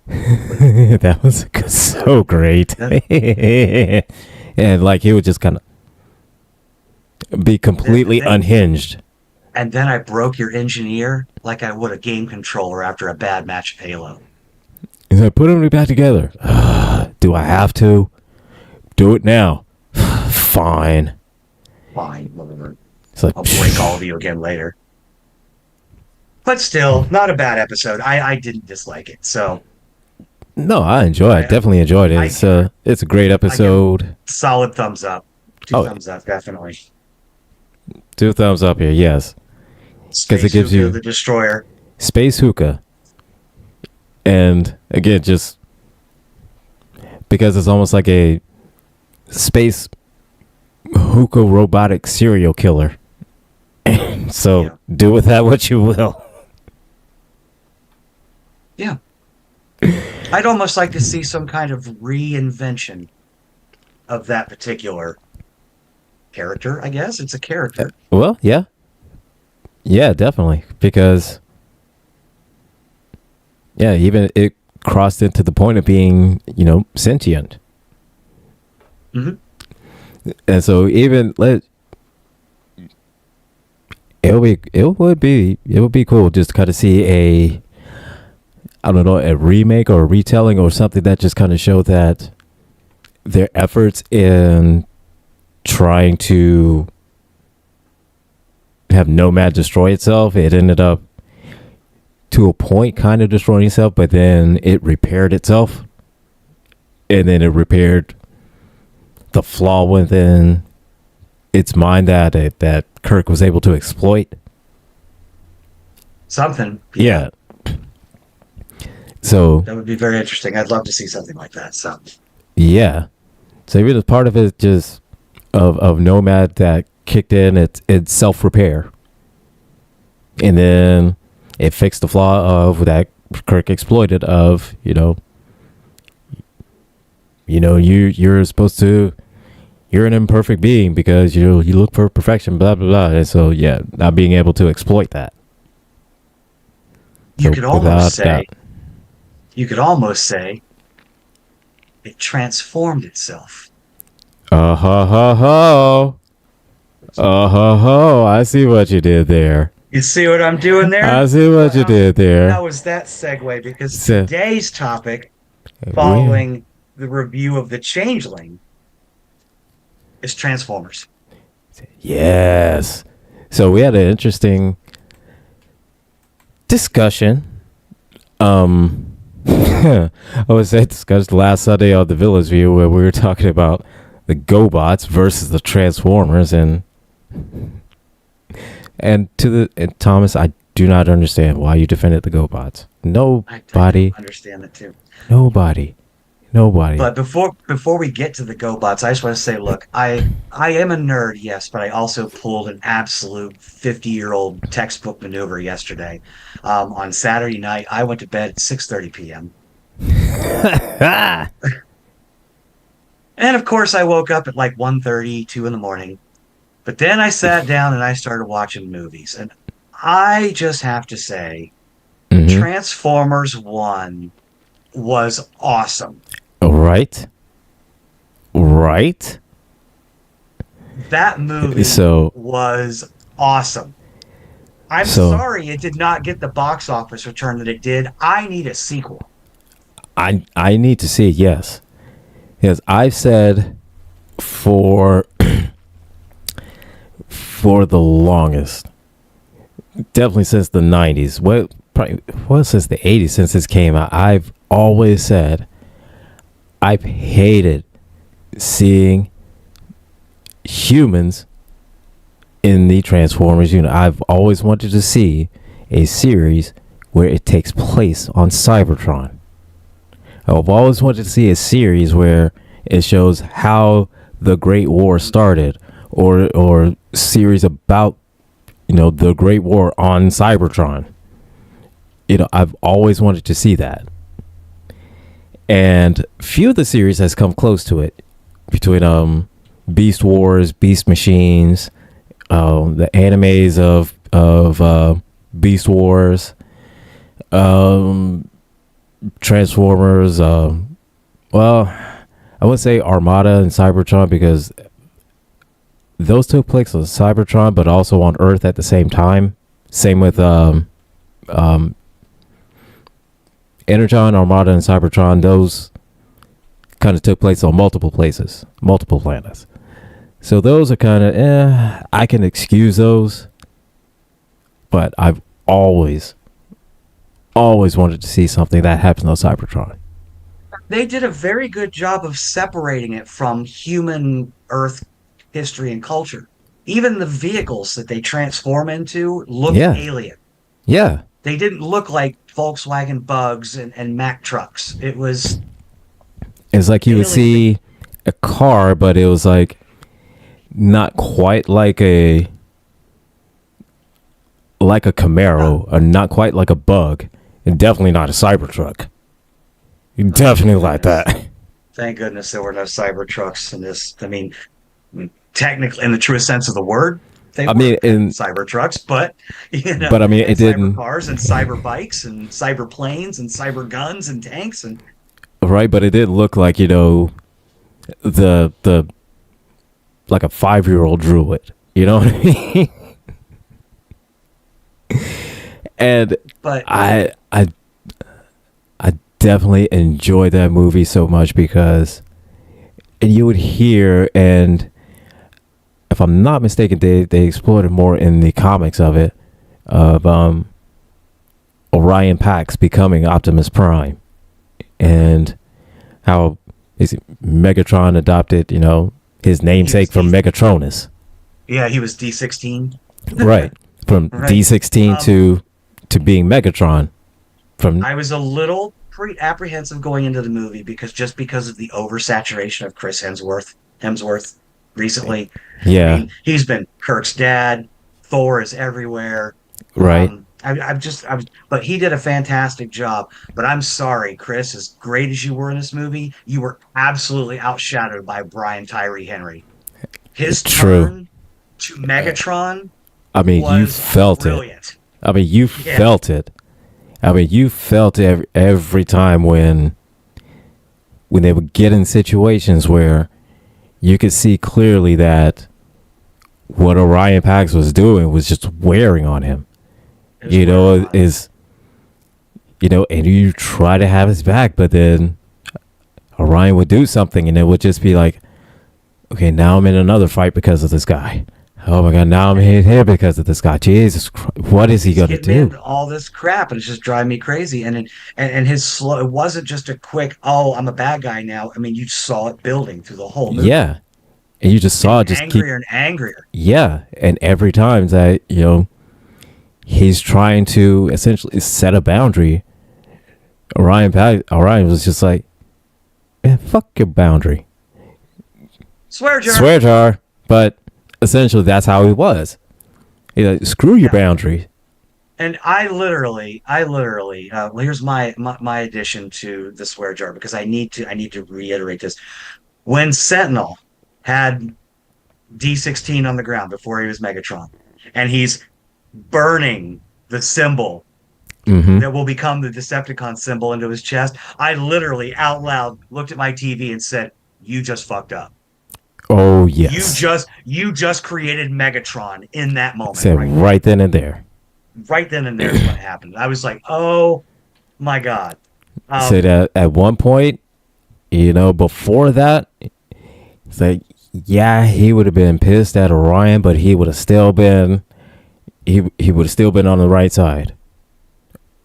That was so great. And like he would just kind of be completely Then, unhinged. and then I broke your engineer like I would a game controller after a bad match of Halo. He's like, put them back together. Do I have to? Do it now. Fine. Fine, whatever. It's like, I'll break all of you again later. But still, not a bad episode. I didn't dislike it. So no, I enjoy it. I Definitely enjoyed it. I It's a great I give episode. solid thumbs up. Two Oh, thumbs up, definitely. 2 thumbs up here. Yes, because it Space gives Hookah, you the Destroyer. space hookah, and again, just because it's almost like a space hookah robotic serial killer. So Yeah. do with that what you will. Yeah. I'd almost like to see some kind of reinvention of that particular character, I guess. It's a character. Well, yeah, yeah, definitely, because yeah, even it crossed into the point of being, sentient, Hmm. and so even let it would be cool just to kind of see a, I don't know, a remake or a retelling or something that just kind of showed that their efforts in trying to have Nomad destroy itself, it ended up to a point kind of destroying itself, but then it repaired itself, and then it repaired the flaw within its mind that Kirk was able to exploit. Something. Yeah. So That would be very interesting. I'd love to see something like that. So yeah. So even as part of it just of Nomad that kicked in its self repair. And then it fixed the flaw of that Kirk exploited of, you're supposed to, you're an imperfect being because you look for perfection, blah blah blah. And so yeah, not being able to exploit that. you So could without almost say, doubt. you could almost say it transformed itself. Ha ha ha. Ha ha. I see what you did there. You see what I'm doing there? I see what you did there. How was that segue? Because So- today's topic, We- following the review of The Changeling, is Transformers. Yes. So we had an interesting discussion. I would say discussed last Sunday on the Village View where we were talking about the GoBots versus the Transformers, and Thomas, I do not understand why you defended the GoBots. I Nobody, don't understand that too. nobody. But before we get to the GoBots, I just want to say, look, I am a nerd, yes, but I also pulled an absolute 50-year-old textbook maneuver yesterday. On Saturday night, I went to bed at 6:30 p.m. And of course, I woke up at like 1:30, 2 in the morning. But then I sat down and I started watching movies. And I just have to say, Mm-hmm. Transformers 1 was awesome. Right. Right. That movie So was awesome. I'm so sorry it did not get the box office return that it did. I need a sequel. I need to see it, yes. Yes, I've said for for the longest, definitely since the 90s, probably well since the 80s, since this came out, I've always said I've hated seeing humans in the Transformers unit. I've always wanted to see a series where it takes place on Cybertron. I've always wanted to see a series where it shows how the Great War started, or series about the Great War on Cybertron. I've always wanted to see that, and few of the series has come close to it. Between Beast Wars, Beast Machines, the animes of Beast Wars, Transformers. Well, I would say Armada and Cybertron because those took place on Cybertron, but also on Earth at the same time. Same with um, Energon, Armada, and Cybertron. Those kind of took place on multiple places, multiple planets. So those are kind of, I can excuse those, but I've always wanted to see something that happens on Cybertron. They did a very good job of separating it from human Earth history and culture. Even the vehicles that they transform into looked Yeah, alien. yeah. They didn't look like Volkswagen Bugs and Mack trucks. It was It's like you would alien. see a car, but it was like not quite like a Uh, Camaro, or not quite like a Bug, and definitely not a Cybertruck. You thank definitely like goodness. that. Thank goodness there were no cyber trucks in this. Technically, in the truest sense of the word, they I were mean, kind of and cyber trucks, but but I mean, and it cyber didn't. cars and cyber bikes and cyber planes and cyber guns and tanks and Right, but it didn't look like the like a 5-year-old drew it. You know what I mean? And but I definitely enjoyed that movie so much because, and you would hear, and if I'm not mistaken, they explored it more in the comics of it, of Orion Pax becoming Optimus Prime, and how is Megatron adopted, his he was namesake from D. Megatronus. Yeah, he was D16. Right. From Right. D16 Um, to being Megatron. From I was a little apprehensive going into the movie because of the oversaturation of Chris Hemsworth recently. I yeah, mean, he's been Kirk's dad. Thor is everywhere. right. But he did a fantastic job. But I'm sorry, Chris, as great as you were in this movie, you were absolutely outshadowed by Brian Tyree Henry. His True. turn to Megatron I mean, you was felt it. brilliant. I mean, you Yeah, felt it. I mean, you felt it every time when they would get in situations where you could see clearly that what Orion Pax was doing was just wearing on him. it was wearing on him. Is and you try to have his back, but then Orion would do something, and it would just be like, okay, now I'm in another fight because of this guy. Oh my god, now I'm And here because of this guy. Jesus Christ, what is he he's gonna getting me do? into all this crap, and it's just driving me crazy. And his slow. It wasn't just a quick, oh, I'm a bad guy now. I mean, you saw it building through the whole movie, Yeah, and you just saw getting it just keep. angrier and angrier. Yeah, and every time that he's trying to essentially set a boundary, Orion was just like, "Man, fuck your boundary, Swear jar. swear jar." But essentially, that's how he was. He's like, screw your Yeah. boundary. And well, here's my addition to the swear jar because I need to reiterate this. When Sentinel had D16 on the ground before he was Megatron, and he's burning the symbol Mm-hmm. that will become the Decepticon symbol into his chest. I literally out loud looked at my TV and said, "You just fucked up. Oh You yes. just created Megatron in that moment, Said right there, right then and there. right then and there is when it happened." I was like, "Oh my god." Said Um, at one point, before that, it's like, yeah, he would have been pissed at Orion, but he would have still been he would have still been on the right side,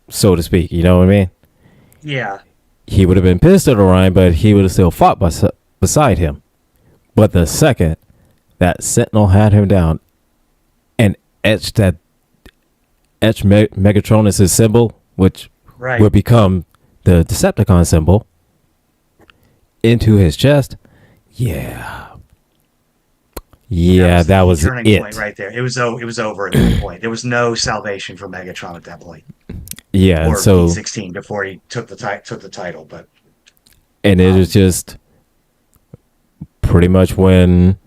so to speak. You know what I mean? yeah, He would have been pissed at Orion, but he would have still fought beside him. But the second that Sentinel had him down and etched Megatron as his symbol, which right. would become the Decepticon symbol, into his chest, yeah, that The was turning it. point right there. It was over at that point. There was no salvation for Megatron at that point, Yeah, and or so D16 before he took the title. But and it was um, just pretty much when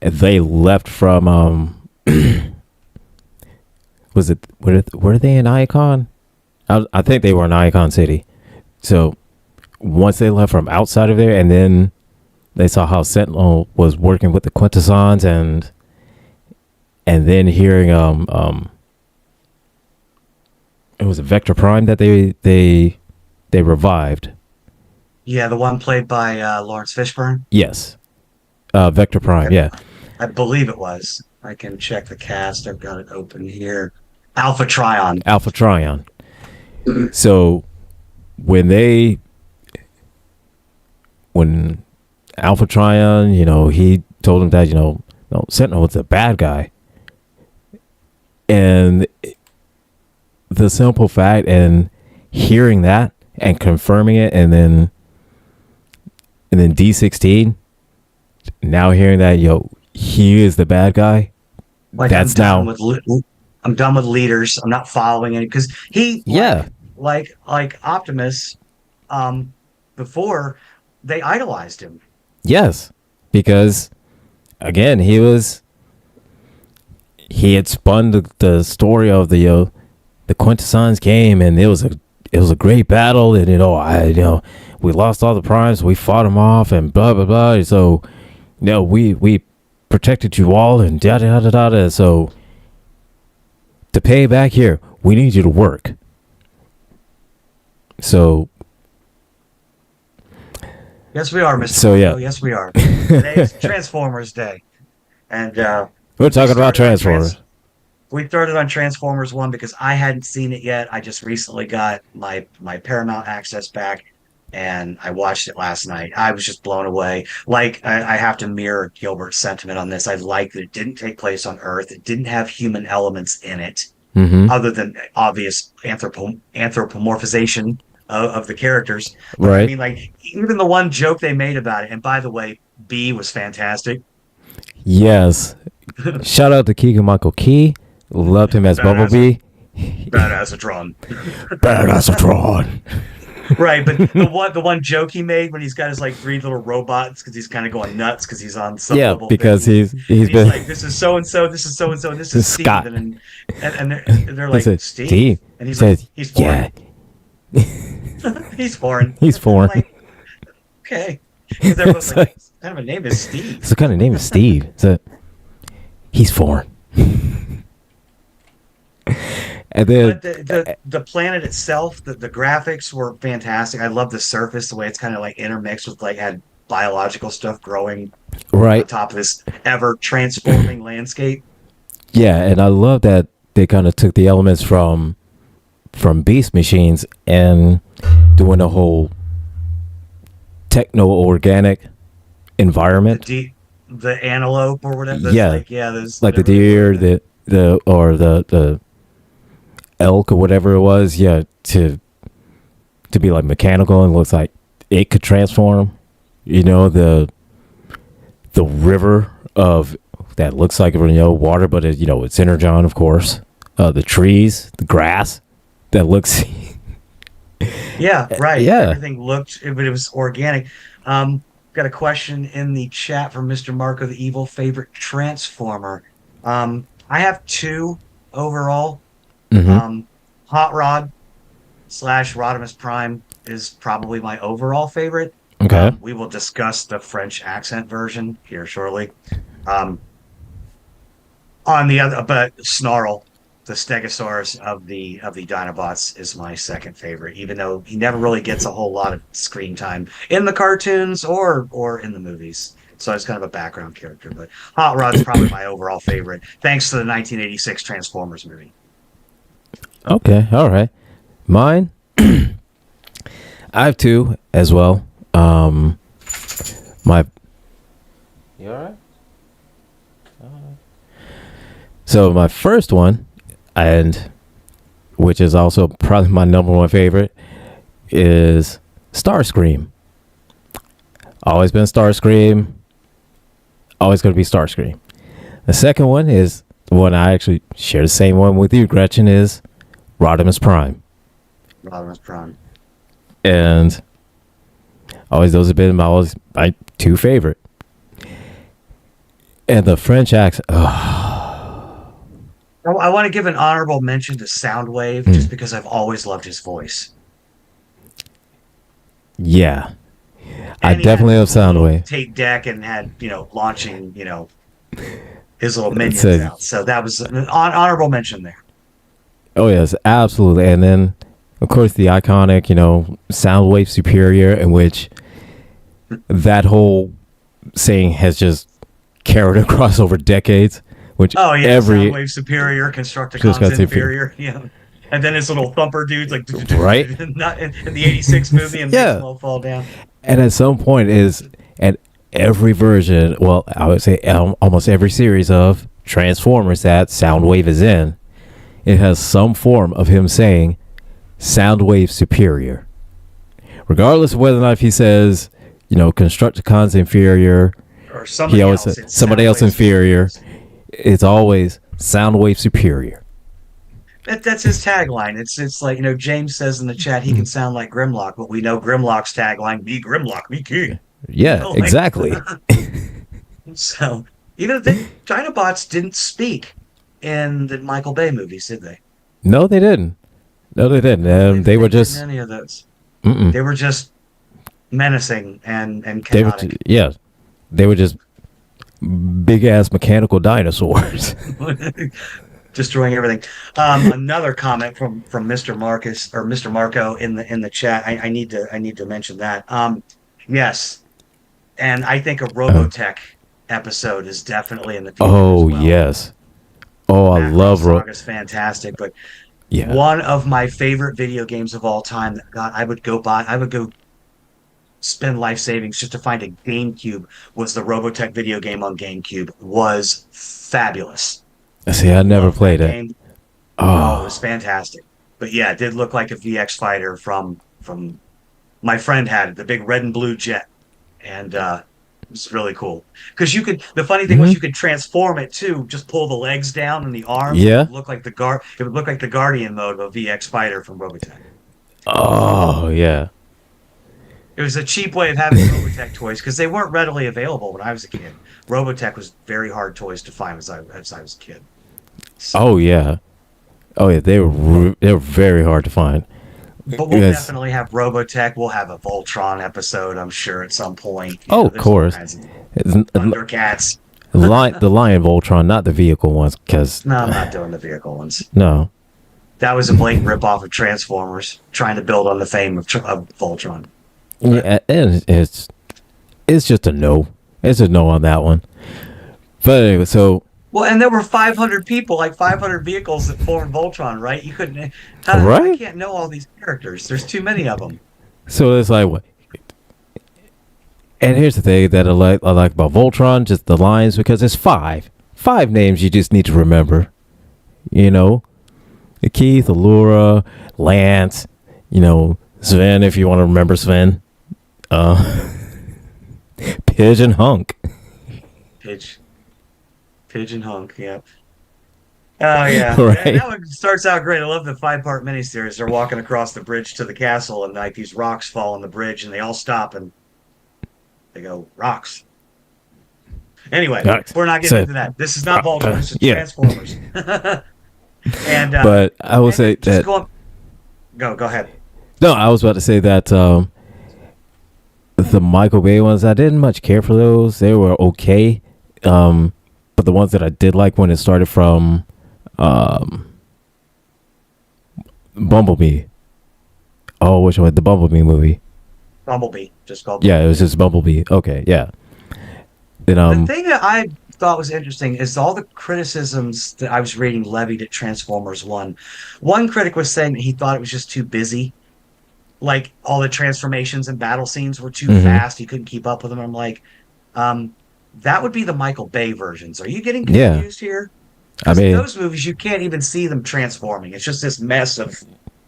they left from was it were they in Icon? I think they were in Icon City. So once they left from outside of there, and then they saw how Sentinel was working with the Quintessons, and then hearing it was a Vector Prime that they revived. yeah, the one played by Lawrence Fishburne. Yes, Vector Prime. Yeah, I believe it was. I can check the cast. I've got it open here. Alpha Trion. Alpha Trion. So when when Alpha Trion, he told him that no, Sentinel was a bad guy, and the simple fact and hearing that and confirming it, and then D16 now hearing that he is the bad guy. Like That's now I'm done with leaders. I'm not following it because he yeah. like Optimus. Um, Before they idolized him. Yes, because again, he had spun the story of the Quintessons game, and it was a great battle, and we lost all the primes, we fought them off, and blah blah blah. So we protected you all, and da da da da da. So to pay back here, we need you to work. So Yes, we are, Mr. So, yeah. Pogo. Yes, we are. Today's Transformers Day. And we're talking about started on Transformers. we started on Transformers 1 because I hadn't seen it yet. I just recently got my Paramount access back and I watched it last night. I was just blown away. Like, I have to mirror Gilbert's sentiment on this. I like that it didn't take place on Earth. It didn't have human elements in it, Mm-hmm. other than obvious anthropomorphization of the characters. But I Right. mean, like, even the one joke they made about it, and by the way, B was fantastic. Yes. Shout out to Keegan Michael Key. Loved him as Badass. Bumblebee. Badassatron. Badassatron. Right, but the one joke he made when he's got his like three little robots because he's kind of going nuts because he's on some Yeah, level because thing. he's And he's been like, this is so and so, this is so and so, and this is Steve, Scott. and they're He like, said, Steve, and he's says, like, he's foreign. yeah, He's foreign. he's foreign. Like, okay, because everyone's It's like, like- what kind of a name is Steve? So kind of name is Steve. So he's foreign. And then But the planet itself, the graphics were fantastic. I love the surface, the way it's kind of like intermixed with like had biological stuff growing on right, top of this ever transforming landscape. yeah, and I love that they kind of took the elements from Beast Machines and doing a whole techno organic The environment. the antelope or whatever. That's Yeah. like, yeah, there's Like the whatever they deer, call it. the elk or whatever it was, yeah, to be like mechanical and looks like it could transform. The river of that looks like water, but it's energon, of course. The trees, the grass that looks Yeah, right. yeah. Everything looked, but it was organic. got a question in the chat from Mr. Marco the Evil. Favorite Transformer? I have two overall. Mm-hmm. Um, Hot Rod slash Rodimus Prime is probably my overall favorite. Okay. We will discuss the French accent version here shortly. Um, on the other, but Snarl, the Stegosaurus of the Dinobots, is my second favorite, even though he never really gets a whole lot of screen time in the cartoons or in the movies. So it's kind of a background character. But Hot Rod's probably my overall favorite, thanks to the 1986 Transformers movie. Okay. All right. Mine. I have two as well. My. You all right? So my first one, and which is also probably my number one favorite, is Starscream. Always been Starscream. Always going to be Starscream. The second one is the one I actually share the same one with you, Gretchen, is Rodimus Prime. Rodimus Prime. And always those have been my two favorite. And the French accent. I want to give an honorable mention to Soundwave just because I've always loved his voice. Yeah. And I definitely have Soundwave. Tape deck and had, launching, his little minions out. So that was an honorable mention there. Oh, yes, absolutely. And then, of course, the iconic, Soundwave Superior, in which that whole saying has just carried across over decades. Which Soundwave Superior, Constructicons Inferior. Yeah. And then his little thumper dudes, like, right? Not in the 86 movie, and makes them all fall down. And at some point at every version, well, I would say almost every series of Transformers that Soundwave is in, it has some form of him saying Soundwave Superior. Regardless of whether or not he says, Constructicons Inferior, or somebody else inferior, it's always Soundwave Superior. That's his tagline. It's like, James says in the chat he can sound like Grimlock, but we know Grimlock's tagline, be Grimlock, be king. Yeah, exactly. So, even the Dinobots didn't speak in the Michael Bay movies, did they? No, they didn't. They were just any of those. Mm-mm. They were just menacing and chaotic. They were just big ass mechanical dinosaurs. Destroying everything. Another comment from Mr. Marcus or Mr. Marco in the chat. I need to mention that. Yes, and I think a Robotech episode is definitely in the future. Oh, as well. Yes. Oh, I love Robotech. It's fantastic, but one of my favorite video games of all time. God, I would go spend life savings just to find a GameCube. Was the Robotech video game on GameCube? Was fabulous. See, I never played it. Oh, it was fantastic. But yeah, it did look like a VX fighter from my friend had it, the big red and blue jet. And it was really cool. Because the funny thing was you could transform it too, just pull the legs down and the arms. Yeah. It would look like the Guardian mode of a VX fighter from Robotech. Oh, yeah. It was a cheap way of having Robotech toys because they weren't readily available when I was a kid. Robotech was very hard toys to find as I was a kid. So, oh yeah, they were very hard to find. But we'll definitely have Robotech. We'll have a Voltron episode, I'm sure, at some point. Of course. Thundercats. The Lion Voltron, not the vehicle ones, because no, I'm not doing the vehicle ones. No, that was a blatant ripoff of Transformers, trying to build on the fame of Voltron. Yeah, and it's just a no. It's a no on that one. But anyway, so. Well, and there were 500 people, like 500 vehicles that formed Voltron, right? You couldn't. Right? I can't know all these characters. There's too many of them. So it's like what? And here's the thing that I like about Voltron, just the lines, because it's five names you just need to remember. Keith, Allura, Lance, Sven, if you want to remember Sven. Pidge and Hunk. Pidge and Hunk, yeah. Oh, yeah. Right. That one starts out great. I love the 5-part miniseries. They're walking across the bridge to the castle, and like these rocks fall on the bridge, and they all stop, and They go, rocks. Anyway, Right. we're not getting So, into that. This is not Voltron. This is yeah. Transformers. And But I will say just that go ahead. no, I was about to say that the Michael Bay ones, I didn't much care for those. They were okay. But the ones that I did like when it started from Bumblebee. Oh, which one? The Bumblebee movie. Bumblebee, just called. Yeah, it was just Bumblebee. Okay, yeah. Then The thing that I thought was interesting is all the criticisms that I was reading levied at Transformers 1. One critic was saying that he thought it was just too busy. Like all the transformations and battle scenes were too mhm. fast. He couldn't keep up with them. I'm like, um, that would be the Michael Bay versions. Are you getting Yeah. confused here? I Because mean, those movies, you can't even see them transforming. It's just this mess of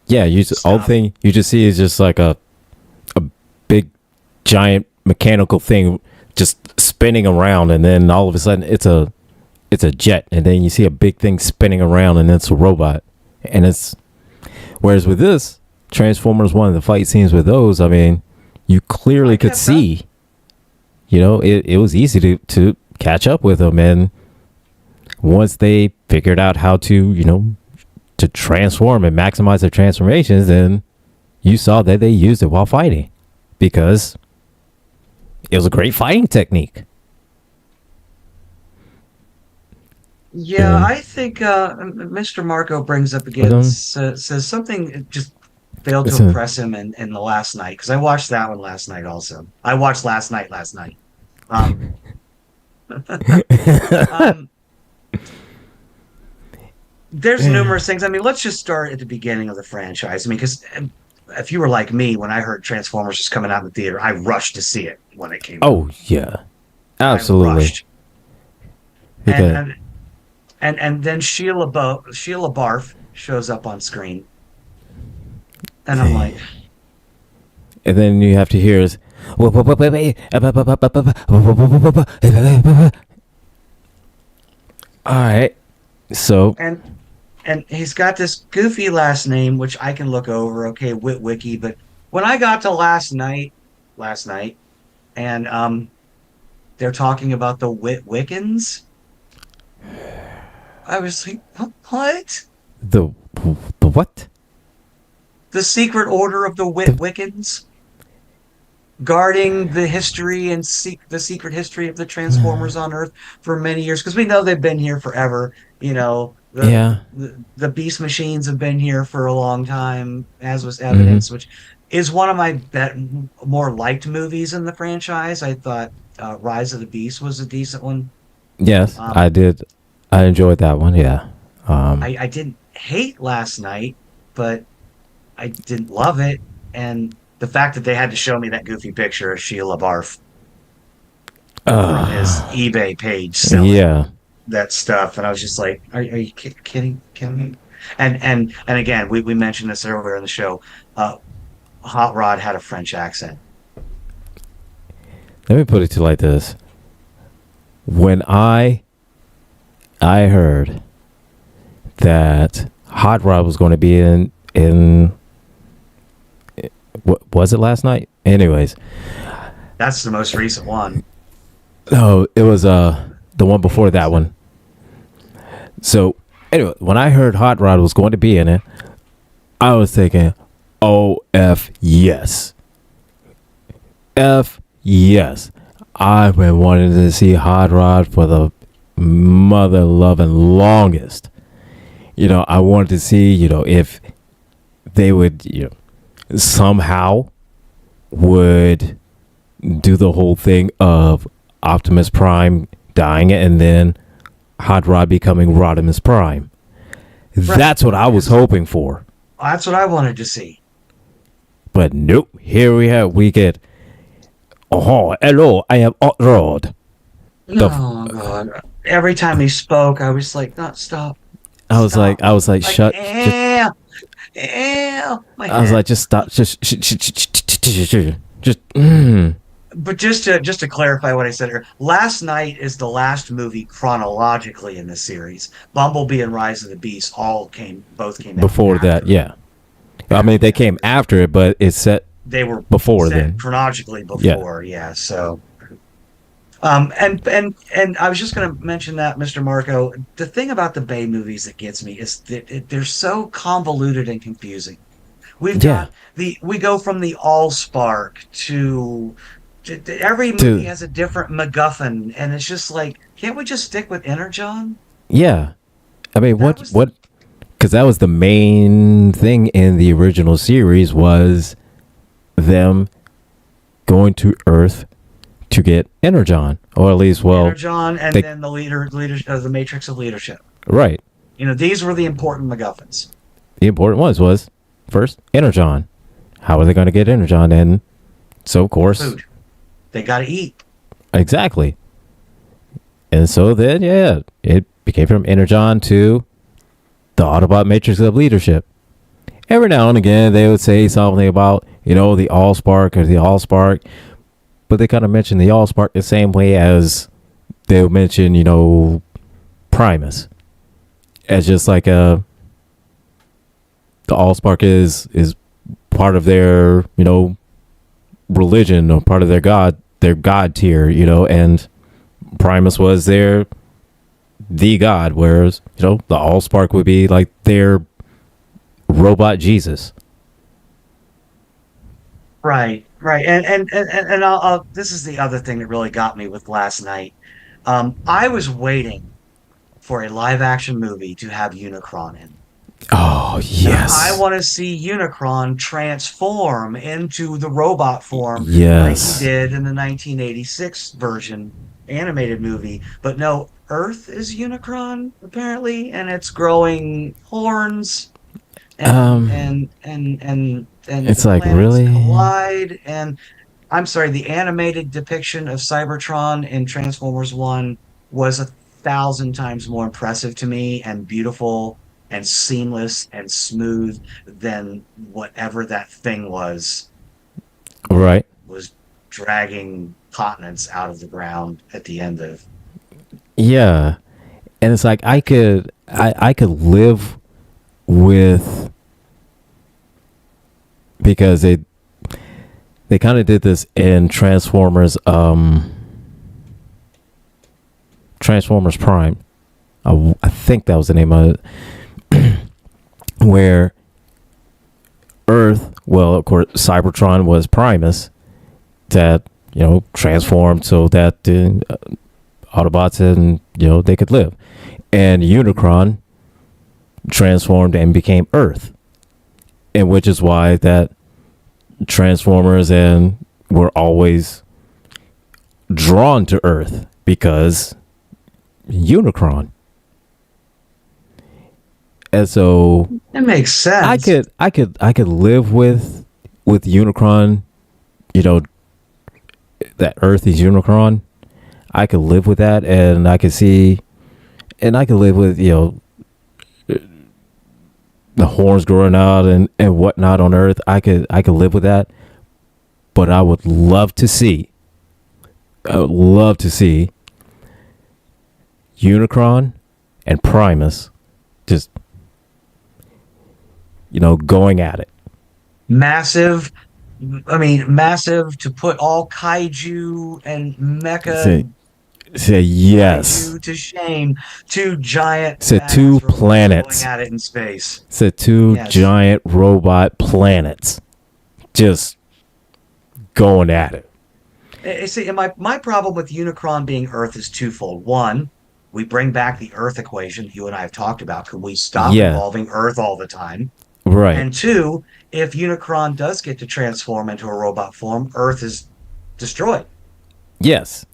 yeah, all the stuff. thing you just see is just like a big giant mechanical thing just spinning around, and then all of a sudden it's a jet, and then you see a big thing spinning around, and it's a robot. And it's whereas with this Transformers 1, the fight scenes with those, I mean, you clearly could kept up. see, it was easy to catch up with them. And once they figured out how to, to transform and maximize their transformations, then you saw that they used it while fighting, because it was a great fighting technique. Yeah, And I think Mr. Marco brings up again, says something just failed to listen, impress him in the last night, because I watched that one last night also. I watched last night. Um, um, there's numerous things. I mean, let's just start at the beginning of the franchise. I mean, because if you were like me, when I heard Transformers was coming out in the theater, I rushed to see it when it came out. oh yeah, I absolutely. rushed. And Because and and then Sheila Barf shows up on screen, and I'm like, and then you have to hear is all right. So and he's got this goofy last name, which I can look over. Okay, Witwicky. But when I got to last night, and they're talking about the Witwickens, I was like, what? the the what? The secret order of the The, Witwickens, guarding the history and the secret history of the Transformers on Earth for many years, because we know they've been here forever. yeah, The Beast Machines have been here for a long time, as was hmm, evidence, which is one of my more liked movies in the franchise. I thought Rise of the Beast was a decent one. yes, Um, I did. I enjoyed that one. Yeah. Um. I didn't hate Last Night, but I didn't love it. And the fact that they had to show me that goofy picture of Sheila Barf from his Uh, eBay page selling yeah. that stuff, and I was just like, "Are you kidding me?" And again, we mentioned this earlier in the show. Hot Rod had a French accent. Let me put it to you like this: when I heard that Hot Rod was going to be in what was it last night? Anyways, That's the most recent one. no, it was the one before that one. So anyway, when I heard Hot Rod was going to be in it, I was thinking, "Oh f yes, f yes." I've been wanting to see Hot Rod for the mother loving longest. I wanted to see, if they would, somehow would do the whole thing of Optimus Prime dying and then Hot Rod becoming Rodimus Prime. Right. That's what I was hoping for. That's what I wanted to see. But nope, here we get, oh, hello, I am Hot Rod. The Oh God! Every time he spoke, I was like, "No, stop, stop!" I was like, Like, shut, just, my I was head. like, just stop, just, But just to clarify what I said here, Last Night is the last movie chronologically in the series. Bumblebee and Rise of the Beast both came out before that, after yeah. I mean, they came after it, but it's set they were before set then. chronologically Yeah. before, yeah. So And I was just going to mention that, Mr. Marco. The thing about the Bay movies that gets me is that they're so convoluted and confusing. We've Yeah. got we go from the Allspark to every movie To has a different MacGuffin, and it's just like, can't we just stick with Energon? yeah. I mean, That was what? Because that was the main thing in the original series was them going to Earth to get Energon, or at least, well, Energon, and they then the Matrix of Leadership. right. These were the important MacGuffins. The important ones was first Energon. How are they going to get Energon? And so, of course, Food. They got to eat. exactly. And so then, yeah, it became from Energon to the Autobot Matrix of Leadership. Every now and again, they would say something about, the Allspark or the Allspark, but they kind of mention the Allspark the same way as they would mention, Primus. As just like the Allspark is part of their, religion or part of their god tier, and Primus was the god, whereas the Allspark would be like their robot Jesus. Right, right. And this is the other thing that really got me with last night. I was waiting for a live action movie to have Unicron in. Oh And I yes, want to see Unicron transform into the robot form like he yes. did in the 1986 version animated movie. But no, Earth is Unicron apparently, and it's growing horns and Um, and and and and the it's like planets really. collide. And I'm sorry, the animated depiction of Cybertron in Transformers 1 was 1,000 times more impressive to me and beautiful and seamless and smooth than whatever that thing that Right. was dragging continents out of the ground at the end of. Yeah, and it's like I could live with because they kind of did this in Transformers Prime. I think that was the name of it, where Earth, well, of course, Cybertron was Primus that transformed so that the Autobots and they could live, and Unicron transformed and became Earth, and which is why that Transformers and were always drawn to Earth because Unicron. And so It makes I sense. could I could I could live with Unicron, you know, that Earth is Unicron. I could live with that, and I could live with the horns growing out and whatnot on Earth. I could live with that, but I would love to see Unicron and Primus just going at it. Massive. I mean, massive to put all kaiju and Say mecha say yes. kaiju to shame. Two giant Said two badass robots going planets. at it in space. Said two Yes. giant robot planets just going at it. See, and my problem with Unicron being Earth is twofold. One, we bring back the Earth equation you and I have talked about. Can we stop Yeah, involving Earth all the time? right. And two, if Unicron does get to transform into a robot form, Earth is destroyed. Yes.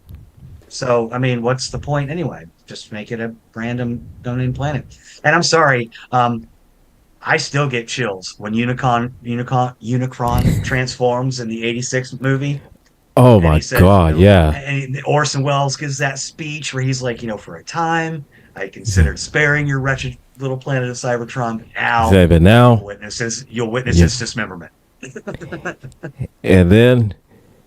So, I mean, what's the point anyway? Just make it a random no-name planet. And I'm sorry, I still get chills when Unicron transforms in the '86 movie, Oh and he my says, God. Yeah. and Orson Welles gives that speech where he's like, for a time, I considered sparing your wretched little planet of Cybertron, but now Said, but now, you'll witness yeah. its dismemberment. And then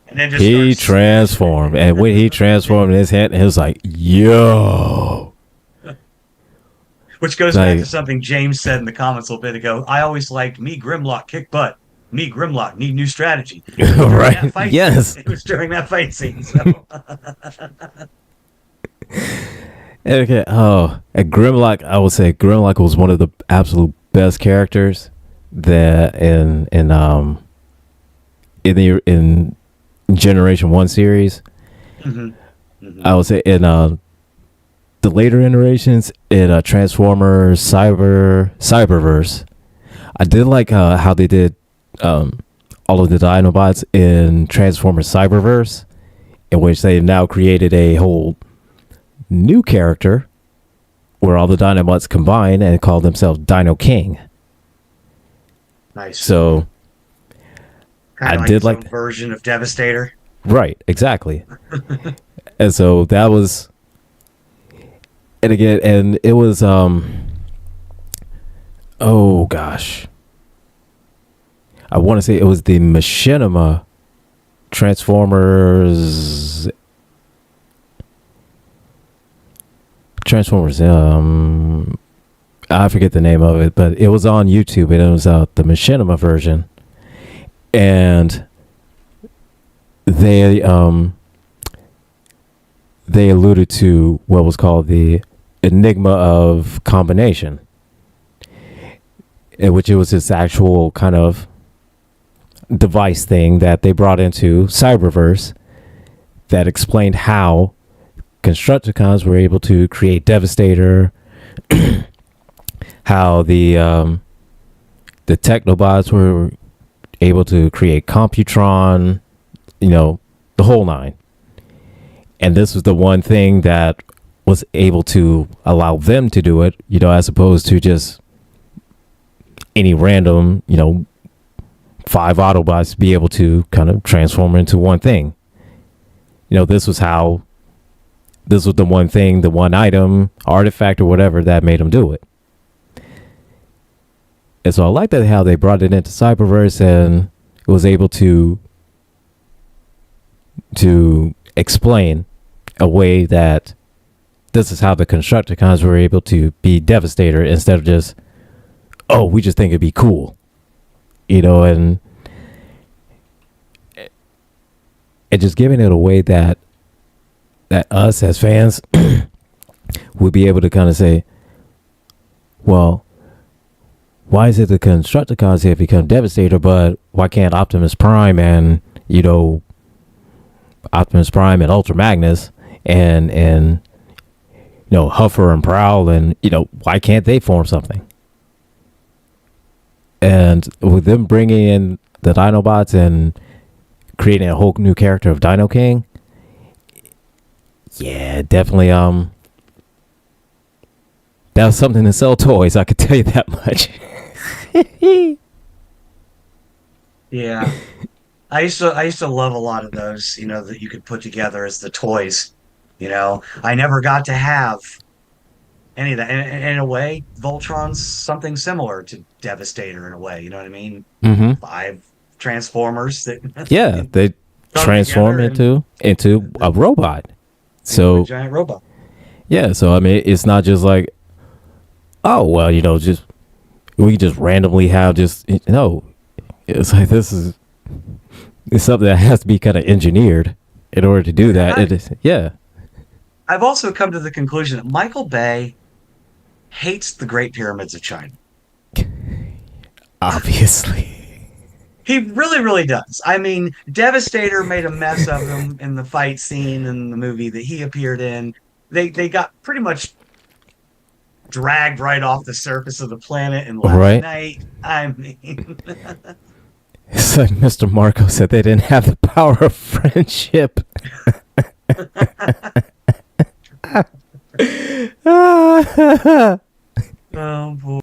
And then just he starts. transformed, and when he transformed in his head, it was like, yo, Which goes back to like, something James said in the comments a little bit ago. I always liked me Grimlock kick butt. Me, Grimlock, need new strategy. It was during that Right? fight scene. Yes. It was during that fight scene. So, Okay. Oh, at Grimlock, I would say Grimlock was one of the absolute best characters that in Generation One series. mhm, mhm. I would say in the later iterations in Transformers Cyberverse. I did like how they did all of the Dinobots in Transformers Cyberverse, in which they now created a whole new character where all the Dinobots combine and call themselves Dino King. Nice. So Kind I of like did its like own version of Devastator. right, exactly. And so that was, and again, and it was oh gosh, I want to say it was the Machinima Transformers Transformers I forget the name of it, but it was on YouTube and it was the Machinima version. And they they alluded to what was called the enigma of combination, in which it was this actual kind of device thing that they brought into Cyberverse that explained how Constructicons were able to create Devastator, how the Technobots were able to create Computron, the whole nine. And this was the one thing that was able to allow them to do it, as opposed to just any random, 5 Autobots be able to kind of transform into one thing. This was the one thing, the one item, artifact, or whatever that made them do it. And so I like that how they brought it into Cyberverse and it was able to explain a way that this is how the Constructicons were able to be Devastator instead of just, oh, we just think it'd be cool, and just giving it a way that us as fans would be able to kind of say, well, why is it the Constructicons have become Devastator, but why can't Optimus Prime and Ultra Magnus and Huffer and Prowl and why can't they form something? And with them bringing in the Dinobots and creating a whole new character of Dino King, yeah, definitely that was something to sell toys, I could tell you that much. Yeah. I used to love a lot of those, that you could put together as the toys. I never got to have any of that. In a way, Voltron's something similar to Devastator in a way. You know what I mean? Mm-hmm. 5 Transformers that Yeah, they come transform together and into a robot. into a So giant robot. yeah, so I mean, it's not just like, oh well, just we just randomly have just no. It's like it's something that has to be kind of engineered in order to do that. I, It is, yeah, I've also come to the conclusion that Michael Bay hates the Great Pyramids of China. obviously. He really, really does. I mean, Devastator made a mess of them in the fight scene in the movie that he appeared in. They got pretty much dragged right off the surface of the planet in last Right. night. I mean, It's like Mr. Marco said they didn't have the power of friendship. oh boy.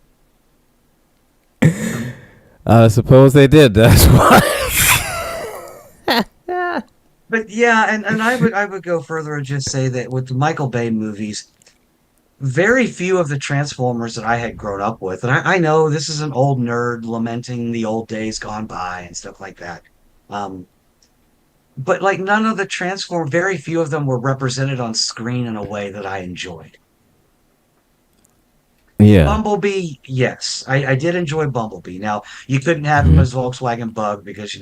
I suppose they did. That's why. But yeah, and I would go further and just say that with the Michael Bay movies, very few of the Transformers that I had grown up with, and I know this is an old nerd lamenting the old days gone by and stuff like that. Um, but like none of the very few of them were represented on screen in a way that I enjoyed. Yeah. Bumblebee, yes, I did enjoy Bumblebee. Now you couldn't have him Mhm. as Volkswagen Bug because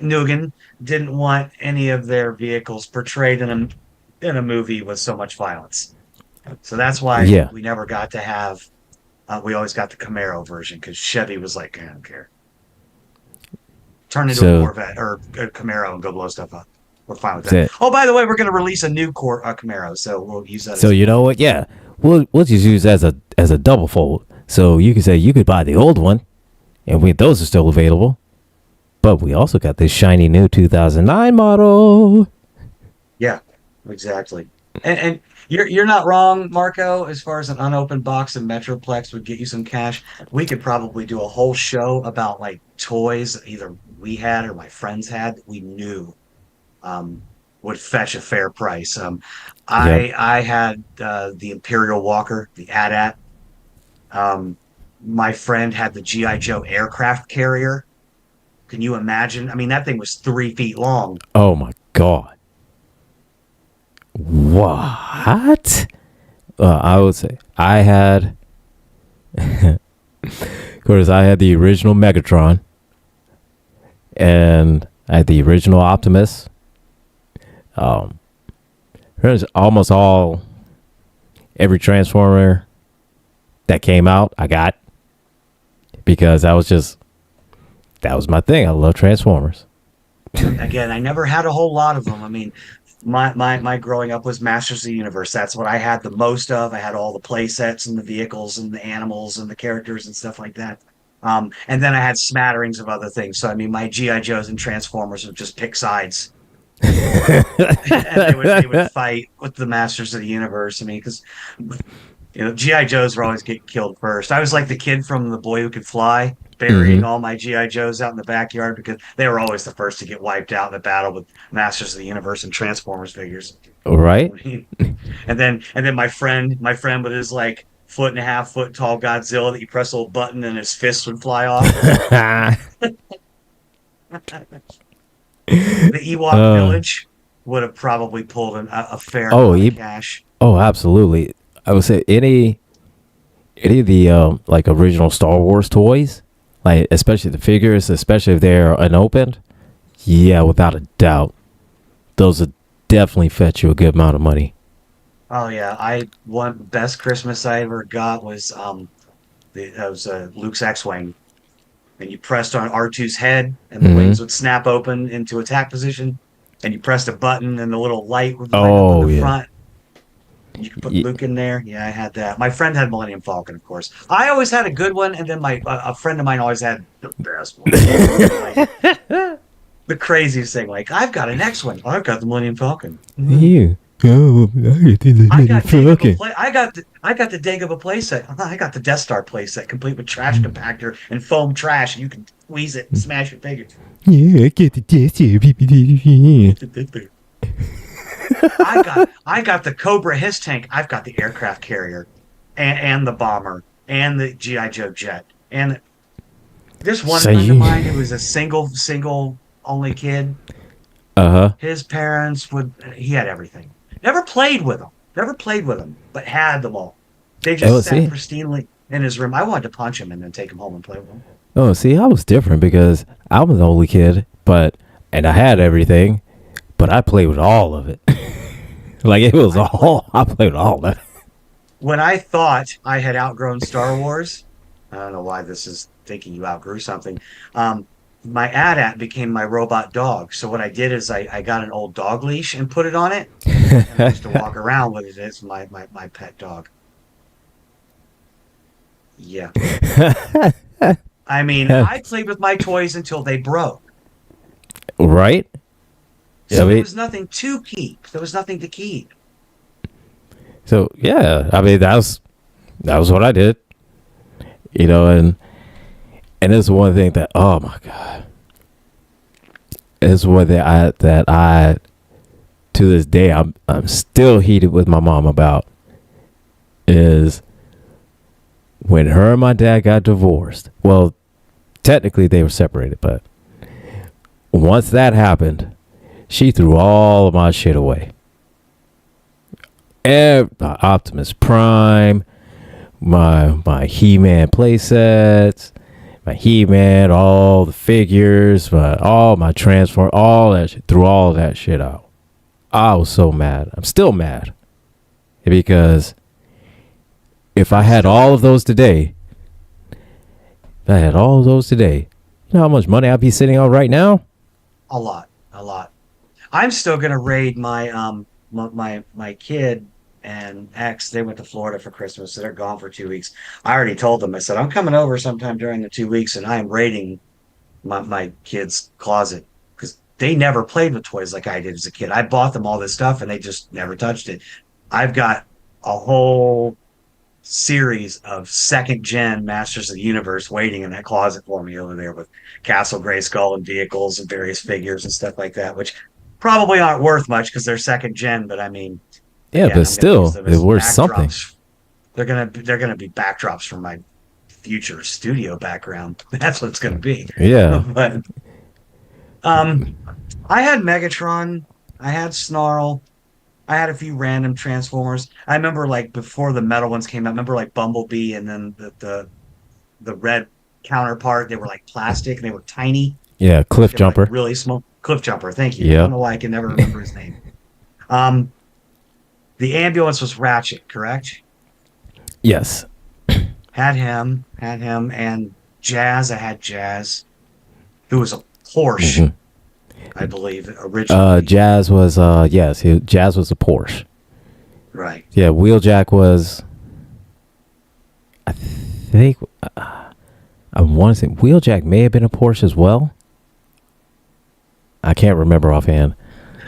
Nugan didn't want any of their vehicles portrayed in a movie with so much violence. So that's why Yeah. we never got to have. We always got the Camaro version because Chevy was like, I don't care. Turn into a So, Corvette or a Camaro and go blow stuff up. We're fine with that. so, Oh, by the way, we're going to release a new Camaro, so we'll use that so as a you know what? Yeah, we'll just use as a double fold. So you could say you could buy the old one, and those are still available. But we also got this shiny new 2009 model. yeah, exactly. And you're not wrong, Marco. As far as an unopened box of Metroplex would get you some cash, we could probably do a whole show about like toys either we had or my friends had that we knew um, would fetch a fair price. Yep. I had the Imperial Walker, the AT-AT. Um, my friend had the GI Joe aircraft carrier. Can you imagine? I mean, that thing was 3 feet long. Oh my god. What? I would say I had, of course, I had the original Megatron, and I had the original Optimus. Um, there's almost every Transformer that came out, I got because that was my thing. I love Transformers. Again, I never had a whole lot of them. I mean, my growing up was Masters of the Universe. That's what I had the most of. I had all the play sets and the vehicles and the animals and the characters and stuff like that. And then I had smatterings of other things. So I mean, my GI Joes and Transformers would just pick sides, and they would fight with the Masters of the Universe. I mean, because GI Joes were always getting killed first. I was like the kid from The Boy Who Could Fly, burying Hmm. all my GI Joes out in the backyard because they were always the first to get wiped out in a battle with Masters of the Universe and Transformers figures. Right? And then my friend with his like 1.5 foot tall Godzilla that you press a little button and his fist would fly off. The Ewok uh, village would have probably pulled a fair oh, amount of cash. absolutely. I would say any of the like original Star Wars toys, like especially the figures, especially if they're unopened. Yeah, without a doubt, those would definitely fetch you a good amount of money. Oh yeah, I one best Christmas I ever got was that was Luke's X-wing, and you pressed on R2's head, and the Hmm. wings would snap open into attack position, and you pressed a button, and the little light would light up on Oh the yeah. front. You could put Ye- Luke in there. Yeah, I had that. My friend had Millennium Falcon, of course. I always had a good one, and then my a friend of mine always had the best one. Like the craziest thing. Like I've got an X-wing. I've got the Millennium Falcon. Mhm. You. Oh, I I got fucking. I got the Dagobah playset. I got the Death Star playset, complete with trash compactor and foam trash, and you can squeeze it and smash your figure. Yeah, I get the I got the Cobra Hiss tank. I've got the aircraft carrier, and the bomber, and the GI Joe jet. And this one So friend of you. mine who was a single only kid. Uh huh. His parents would. He had everything. Never played with them. Never played with them, but had them all. They Oh, just sat see. pristinely in his room. I wanted to punch him and then take him home and play with him. Oh, see, I was different because I was the only kid, and I had everything, but I played with all of it. Like it was I play all. I played with all of it. when I thought I had outgrown Star Wars. I don't know why this is thinking you outgrew something. Um, my AT-AT became my robot dog. So what I did is I got an old dog leash and put it on it, and I used to walk around with it as my pet dog. Yeah. I mean, I played with my toys until they broke. Right? I So there mean, was nothing to keep. There was nothing to keep. so yeah, I mean that was what I did. And it's one thing that, oh my god, it's one thing that I to this day I'm still heated with my mom about is when her and my dad got divorced. Well, technically they were separated, but once that happened, she threw all of my shit away. Optimus Prime, my He-Man play sets, my He-Man, all the figures, all my Transform, all that shit, threw all that shit out. I was so mad. I'm still mad because if I had all of those today, you know how much money I'd be sitting on right now? A lot. I'm still gonna raid my kid and ex. They went to Florida for Christmas, so they're gone for 2 weeks. I already told them. I said I'm coming over sometime during the 2 weeks, and I am raiding my kid's closet because they never played with toys like I did as a kid. I bought them all this stuff, and they just never touched it. I've got a whole series of second gen Masters of the Universe waiting in that closet for me over there with Castle Grayskull and vehicles and various figures and stuff like that, which probably aren't worth much because they're second gen, but I mean, Yeah, again, but I'm still, gonna use it them worth as something. backdrops. They're gonna be backdrops for my future studio background. That's what it's gonna be. Yeah. But um I had Megatron, I had Snarl, I had a few random Transformers. I remember like before the metal ones came out, I remember like Bumblebee and then the red counterpart. They were like plastic and they were tiny. Yeah, Cliff They were like Jumper. really small. Cliff Jumper, thank you. I don't Yeah. know why I can never remember his name. Um, the ambulance was Ratchet, correct? Yes. Had him, and Jazz. I had Jazz, who was a Porsche, hmm I believe, originally. Jazz was yes, Jazz was a Porsche. Right. Yeah, Wheeljack was, I think, I want to say Wheeljack may have been a Porsche as well. I can't remember offhand.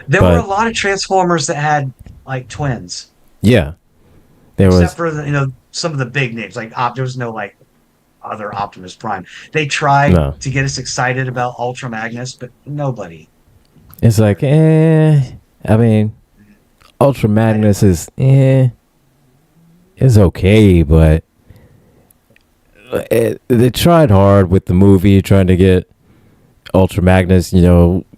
There were a But lot of Transformers that had like twins, yeah, there except was for some of the big names. Like there was no like other Optimus Prime. They tried no. to get us excited about Ultra Magnus, but nobody It's like cared. I mean, Ultra I didn't Magnus like it. is okay, but they tried hard with the movie trying to get Ultra Magnus,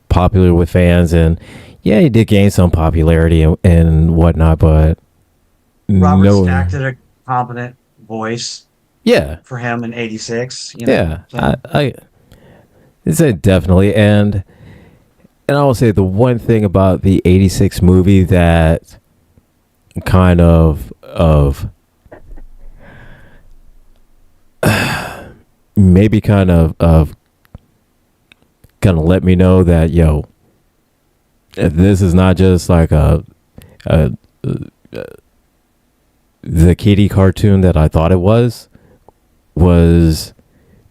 popular with fans, and yeah, he did gain some popularity and whatnot, but Robert no, Stack did a competent voice yeah, for him in '86. yeah, So I it's a definitely, and I will say the one thing about the '86 movie that kind of maybe kind of let me know that this is not just like a the kitty cartoon that I thought it was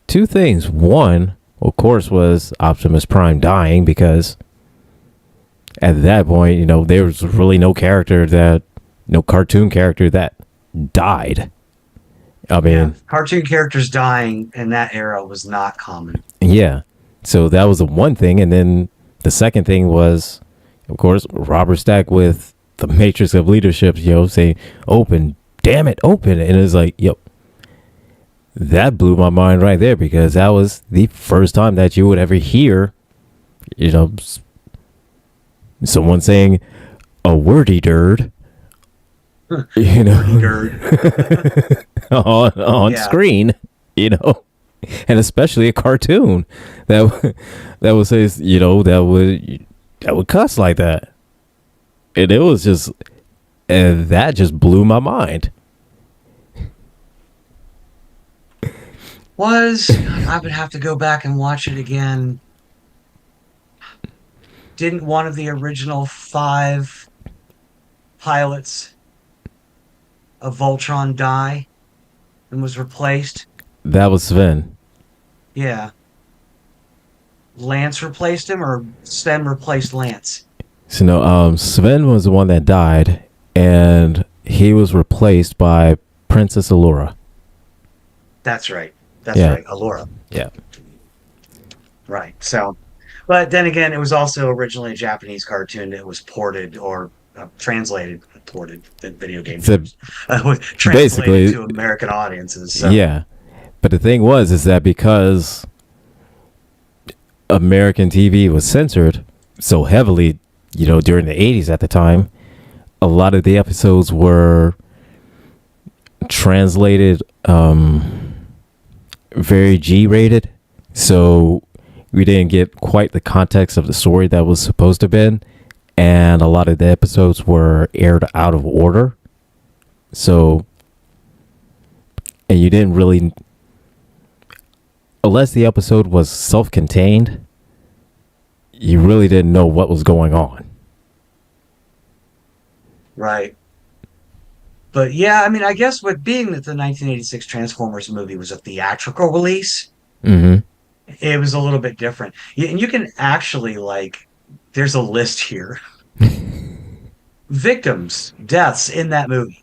two things. One, of course, was Optimus Prime dying, because at that point, there was really no cartoon character that died. I yeah, mean, cartoon characters dying in that era was not common. yeah. So that was the one thing, and then the second thing was, of course, Robert Stack with the Matrix of Leadership, saying, "Open, damn it, open!" And it's like, that blew my mind right there, because that was the first time that you would ever hear, someone saying a wordy dird, Nerd. on Yeah. screen, and especially a cartoon that would say, that would cuss like that, and it was just, and that just blew my mind. I would have to go back and watch it again. Didn't one of the original 5 pilots of Voltron die and was replaced? That was Sven. Yeah. Lance replaced him, or Sven replaced Lance? So no, Sven was the one that died, and he was replaced by Princess Allura. That's right. That's Yeah, right. Allura. yeah. Right. So, but then again, it was also originally a Japanese cartoon that was ported or ported in video game So terms, was translated basically, to American audiences. So, yeah. But the thing is that because American TV was censored so heavily, during the '80s at the time, a lot of the episodes were translated very G-rated, so we didn't get quite the context of the story that was supposed to have been, and a lot of the episodes were aired out of order. So, and you didn't really, unless the episode was self-contained, you really didn't know what was going on. Right. But yeah, I mean, I guess with being that the 1986 Transformers movie was a theatrical release, Mm-hmm. it was a little bit different. And you can actually, like, there's a list here. Victims, deaths in that movie.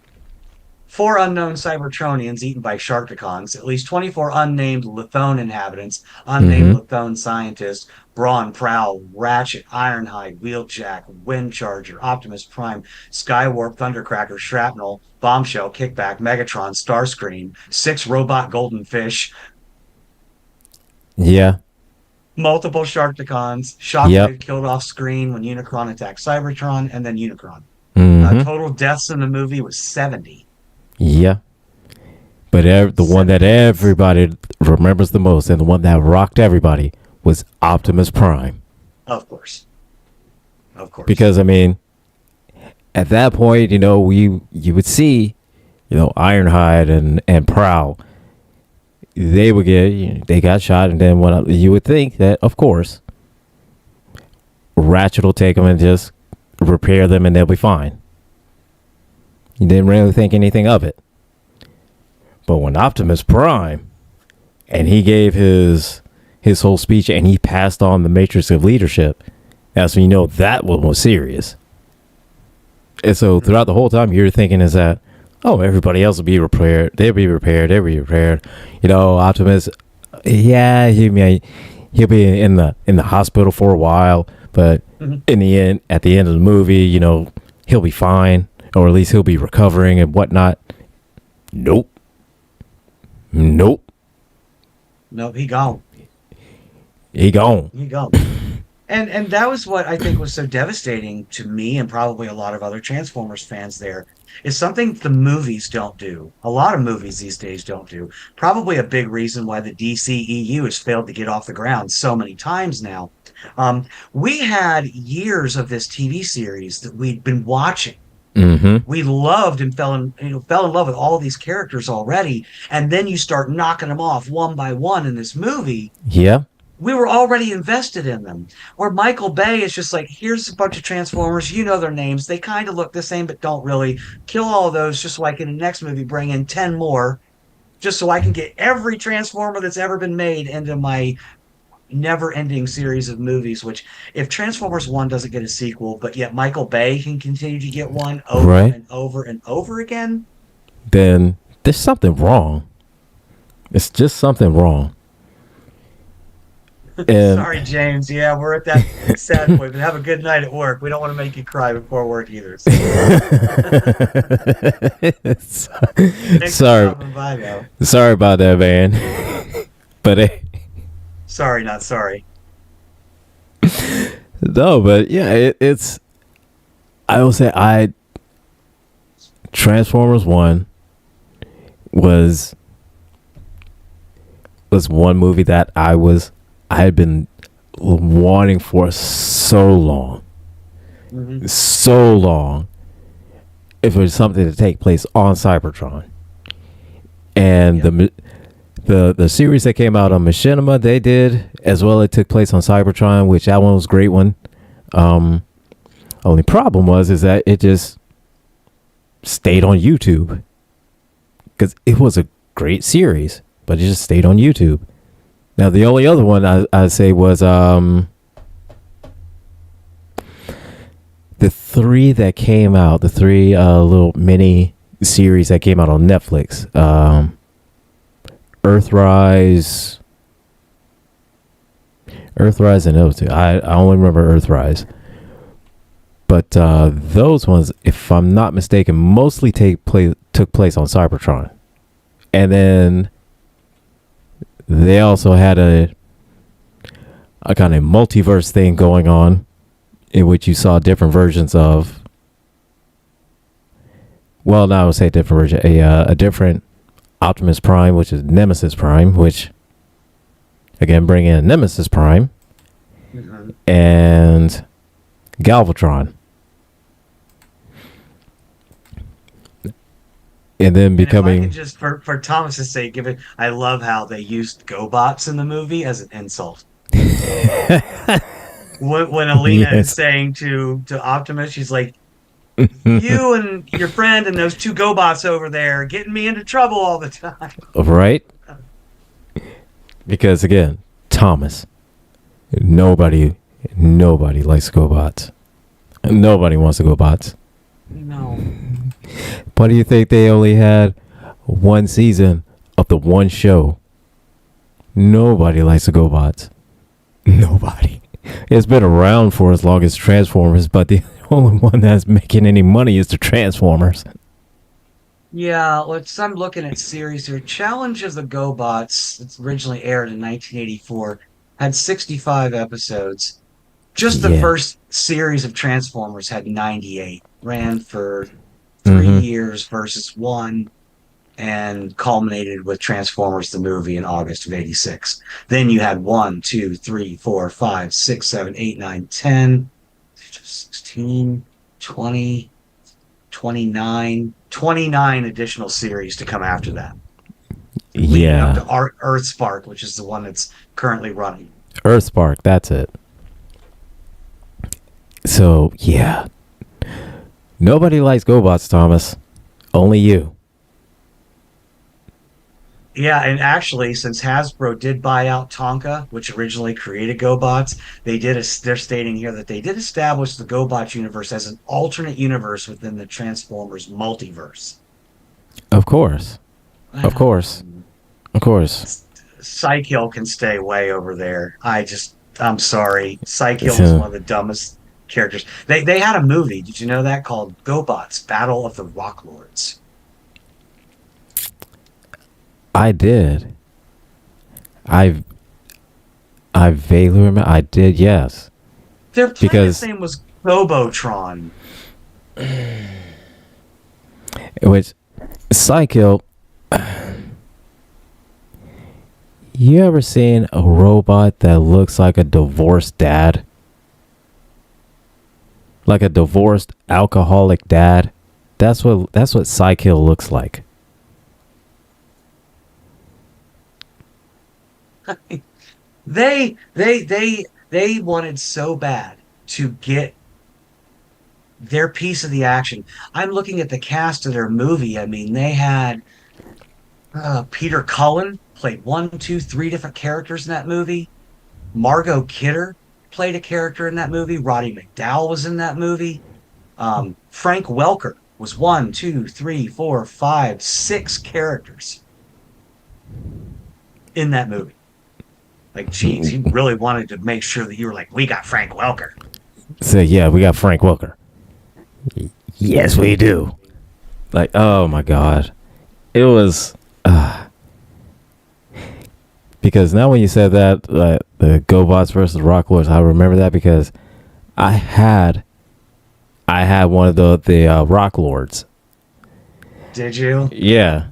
4 unknown Cybertronians eaten by Sharkticons, at least 24 unnamed Lithone inhabitants, unnamed Mm-hmm. Lithone scientists, Brawn, Prowl, Ratchet, Ironhide, Wheeljack, Windcharger, Optimus Prime, Skywarp, Thundercracker, Shrapnel, Bombshell, Kickback, Megatron, Starscream, 6 robot golden fish, Yeah. multiple Sharkticons, Yep. Shockwave killed off screen when Unicron attacked Cybertron, and then Unicron. Mm-hmm. Total deaths in the movie was 70. Yeah. But the one that 70 deaths. everybody remembers the most and the one that rocked everybody was Optimus Prime. Of course. Of course. Because, I mean, at that point, you would see, Ironhide and Prowl. They would they got shot, and then you would think that, of course, Ratchet will take them and just repair them and they'll be fine. You didn't really think anything of it. But when Optimus Prime, and he gave his whole speech and he passed on the matrix of leadership, that's when you know that one was serious. And so throughout the whole time, you're thinking is that, oh, everybody else will be repaired. They'll be repaired. Optimus, yeah, he'll be in the hospital for a while, but in the end, at the end of the movie, he'll be fine, or at least he'll be recovering and whatnot. Nope. No, he gone. He gone. He gone. And that was what I think was so devastating to me and probably a lot of other Transformers fans there, is something the movies don't do. A lot of movies these days don't do. Probably a big reason why the DCEU has failed to get off the ground so many times now. We had years of this TV series that we'd been watching. Mm-hmm. We loved and fell in love with all these characters already, and then you start knocking them off one by one in this movie. Yeah. We were already invested in them. Where Michael Bay is just like, here's a bunch of Transformers, you know their names, they kind of look the same but don't really. Kill all of those just so I can in the next movie bring in 10 more, just so I can get every Transformer that's ever been made into my never-ending series of movies. Which, if Transformers 1 doesn't get a sequel, but yet Michael Bay can continue to get one over Right. and over and over again, Then there's something wrong. It's just something wrong. And sorry, James. Yeah, we're at that sad point, but have a good night at work. We don't want to make you cry before work either. So. Thanks for sorry, stopping by, though. sorry about that, man. But Sorry, not sorry. no, but yeah, it's. I will say, Transformers 1 was one movie that I had been wanting for so long. Mm-hmm. So long. If it was something to take place on Cybertron. And the series that came out on Machinima, they did as well. It took place on Cybertron, which that one was a great one. Only problem is that it just stayed on YouTube, because it was a great series, but it just stayed on YouTube. Now the only other one I'd say was the 3 that came out, the 3 little mini series that came out on Netflix. Earthrise and those 2. I only remember Earthrise. But those ones, if I'm not mistaken, mostly took place on Cybertron. And then they also had a kind of multiverse thing going on, in which you saw different versions of Well, now I would say a different version. A different Optimus Prime, which is Nemesis Prime, which again bring in Nemesis Prime and Galvatron. And then becoming. And if I could just, for Thomas's sake, give it. I love how they used GoBots in the movie as an insult. When Alina is Yes. saying to Optimus, she's like, "You and your friend and those two GoBots over there are getting me into trouble all the time." Right? Because again, Thomas. Nobody likes GoBots. Nobody wants to GoBots. No. Why do you think they only had one season of the one show? Nobody likes the GoBots. Nobody. It's been around for as long as Transformers, but the only one that's making any money is the Transformers. Yeah, I'm looking at series here. Challenge of the GoBots, it's originally aired in 1984, had 65 episodes. Just the Yeah. first series of Transformers had 98. Ran for 3 years versus one, and culminated with Transformers the movie in August of '86. Then you had 1, 2, 3, 4, 5, 6, 7, 8, 9, 10, 16, 20, 29, 29 additional series to come after that. Leading up Yeah. to Earthspark, which is the one that's currently running. Earthspark, that's it. So, yeah. Nobody likes GoBots, Thomas. Only you. Yeah, and actually, since Hasbro did buy out Tonka, which originally created GoBots, they're stating here that they did establish the GoBots universe as an alternate universe within the Transformers multiverse. Of course. Of course. Of course. Psykill can stay way over there. I'm sorry. Psykill is one of the dumbest characters. They had a movie, did you know that, called GoBots, Battle of the Rock Lords? I did. I vaguely remember. I did, yes. Their planet's Because name was Gobotron. which Psykill. You ever seen a robot that looks like a divorced dad? Like a divorced alcoholic dad? That's what Psykill looks like. They wanted so bad to get their piece of the action. I'm looking at the cast of their movie. I mean, they had Peter Cullen played 1, 2, 3 different characters in that movie. Margot Kidder played a character in that movie. Roddy McDowall was in that movie. Frank Welker was 1, 2, 3, 4, 5, 6 characters in that movie. Like, geez, he really wanted to make sure that you were like, we got Frank Welker. So yeah, we got Frank Welker. Yes, we do. Like, oh my God, it was. Because now when you said that, the GoBots versus Rock Lords, I remember that because I had one of the Rock Lords. Did you? Yeah,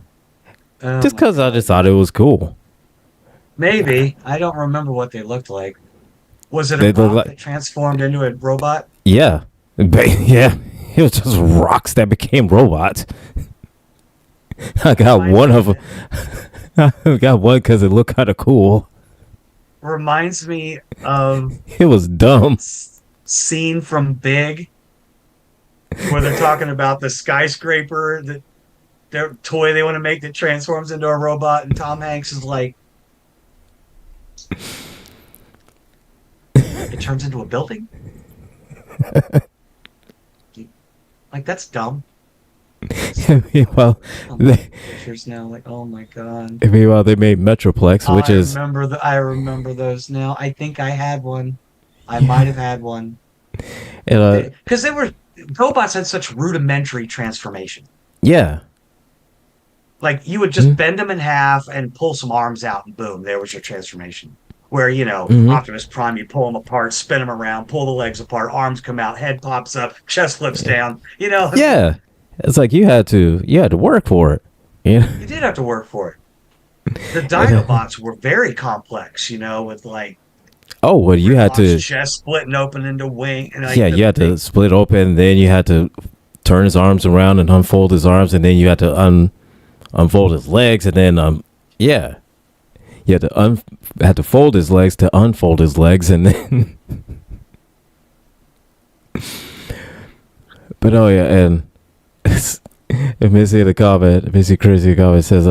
Oh just my because I God. just thought it was cool. Maybe. I don't remember what they looked like. Was it a They look rock like that transformed into a robot? yeah, yeah. It was just rocks that became robots. I got one of them. I got one because it looked kind of cool. Reminds me of It was dumb. scene from Big where they're talking about the skyscraper, their toy they want to make that transforms into a robot, and Tom Hanks is like, it turns into a building? Like, that's dumb. Meanwhile, they, Pictures now, like, oh my God. meanwhile, they made Metroplex, which is I remember those now. I think I had one. I might have had one. Because GoBots had such rudimentary transformation. yeah, Like, you would just bend them in half and pull some arms out, and boom, there was your transformation. Where, Optimus Prime, you pull them apart, spin them around, pull the legs apart, arms come out, head pops up, chest flips down. yeah. It's like you had to work for it. You know? You did have to work for it. The Dinobots were very complex, with like Oh, well, you had Gridlock's to. chest splitting open into wing, and like Yeah, the you had big. to split open. Then you had to turn his arms around and unfold his arms, and then you had to unfold his legs, and then yeah, you had to had to fold his legs to unfold his legs, and then. But oh yeah, and if Missy in the comment, Missy Crazy in the comment says,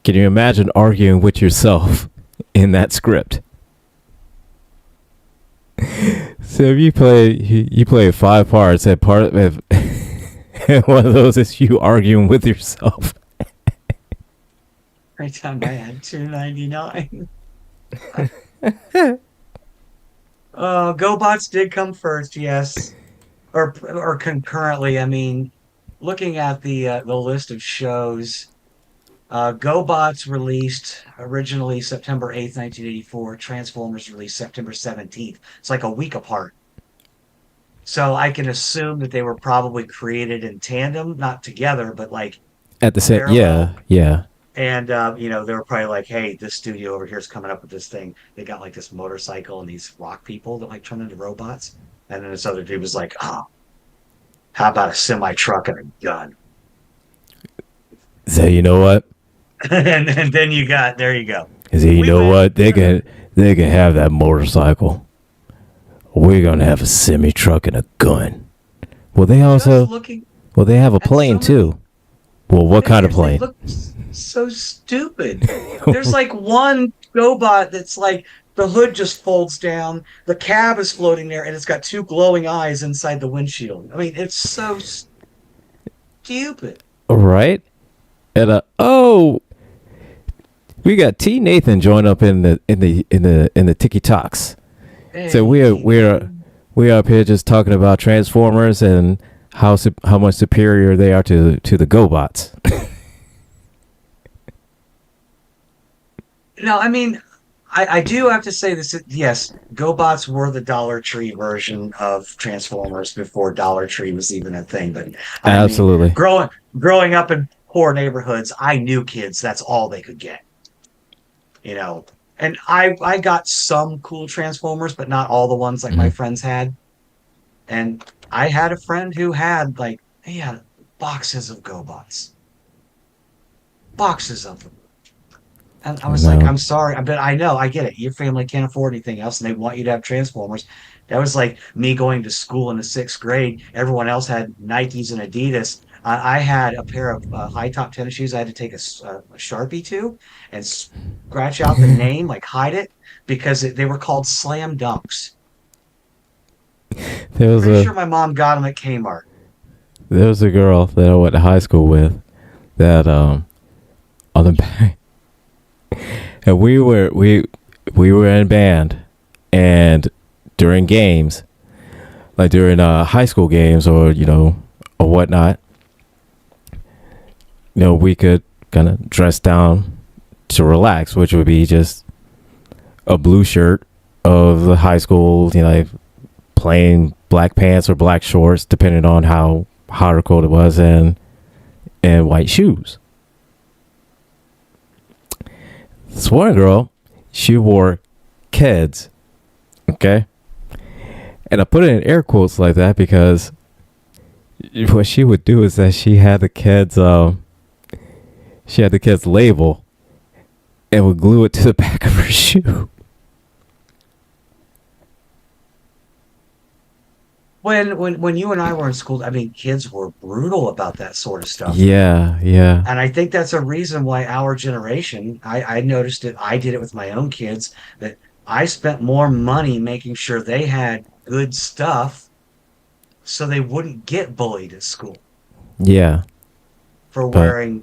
can you imagine arguing with yourself in that script? So if you play 5 parts, and part of one of those is you arguing with yourself. Every time I had 299. GoBots did come first, yes, or concurrently. I mean, looking at the list of shows, GoBots released originally September 8th, 1984. Transformers released September 17th. It's like a week apart. So I can assume that they were probably created in tandem, not together, but like At the same, parallel. yeah. And they were probably like, "Hey, this studio over here is coming up with this thing. They got like this motorcycle and these rock people that like turn into robots." And then this other dude was like, "Oh, how about a semi truck and a gun?" So you know what? And then there you go. So you We know win. what? They can have that motorcycle. We're gonna have a semi truck and a gun. Well, they Just also looking they have a at some plane of too. Well, what kind of they plane? look so stupid. There's like one GoBot that's like the hood just folds down, the cab is floating there, and it's got two glowing eyes inside the windshield. I mean, it's so stupid. Right? And we got T Nathan join up in the Tiki Talks. So Hey. we're up here just talking about Transformers and how much superior they are to the GoBots. No, I mean, I do have to say this. Yes, GoBots were the Dollar Tree version of Transformers before Dollar Tree was even a thing. But I mean, Absolutely. growing up in poor neighborhoods, I knew kids. That's all they could get, you know. And I got some cool Transformers, but not all the ones like my Mhm. friends had. And I had a friend who had like he had boxes of GoBots, boxes of them. And I was like, No. I'm sorry, but I know, I get it. Your family can't afford anything else, and they want you to have Transformers. That was like me going to school in the 6th grade. Everyone else had Nikes and Adidas. I had a pair of high top tennis shoes. I had to take a Sharpie to and scratch out the name, like hide it, because they were called Slam Dunks. There was Pretty a sure my mom got them at Kmart. girl that I went to high school with that on the back, and we were in band, and during games, like during high school games or or whatnot, we could kind of dress down to relax, which would be just a blue shirt of the high school, plain black pants or black shorts, depending on how hot or cold it was, and white shoes. This one girl, she wore Keds, okay? And I put it in air quotes like that because what she would do is that she had the Keds label and would glue it to the back of her shoe. When you and I were in school, I mean, kids were brutal about that sort of stuff. Yeah, yeah. And I think that's a reason why our generation, I noticed it, I did it with my own kids, that I spent more money making sure they had good stuff so they wouldn't get bullied at school Yeah. for But wearing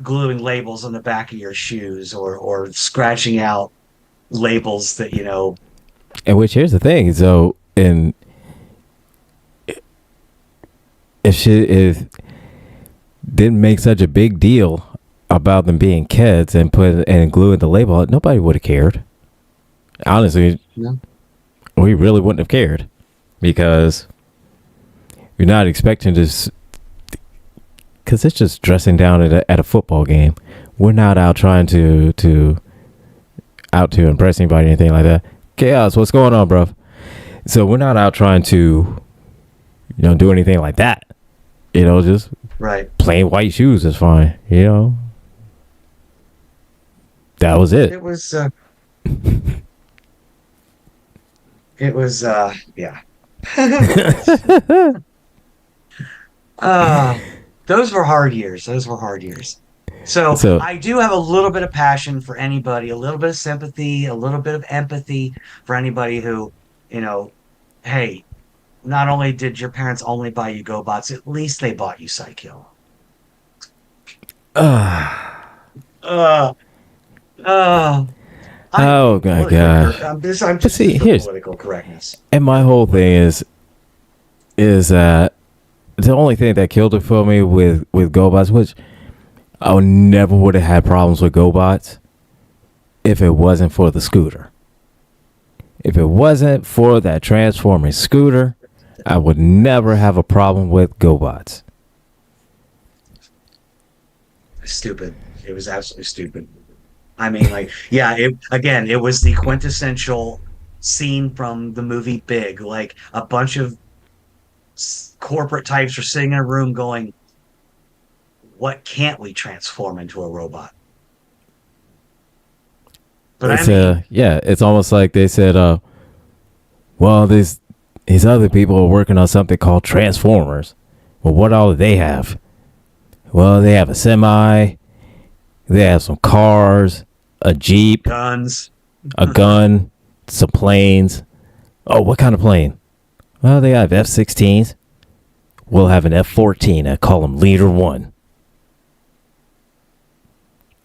gluing labels on the back of your shoes or scratching out labels that, and which here's the thing, so and if didn't make such a big deal about them being kids and put and gluing the label, nobody would have cared. Honestly, Yeah. we really wouldn't have cared because you're not expecting because it's just dressing down at a football game. We're not out trying to impress anybody or anything like that. Chaos, what's going on, bro? So we're not out trying to, do anything like that. Just Right. plain white shoes is fine. That was it. It was, yeah. Those were hard years. So I do have a little bit of passion for anybody, a little bit of sympathy, a little bit of empathy for anybody who, hey, not only did your parents only buy you GoBots, at least they bought you Psycho. Uh, Uh, uh, oh my gosh. I'm just see, for here's political correctness. and my whole thing is that the only thing that killed it for me with GoBots, which I never would have had problems with GoBots if it wasn't for the scooter. If it wasn't for that transforming scooter, I would never have a problem with GoBots. Stupid. It was absolutely stupid. I mean, yeah, it was the quintessential scene from the movie Big. Like a bunch of corporate types are sitting in a room going, what can't we transform into a robot? But It's almost like they said, well, these other people are working on something called Transformers. Well, what all do they have? Well, they have a semi, they have some cars, a Jeep, guns, a gun, some planes. Oh, what kind of plane? Well, they have F-16s. We'll have an F-14. I call them Leader 1.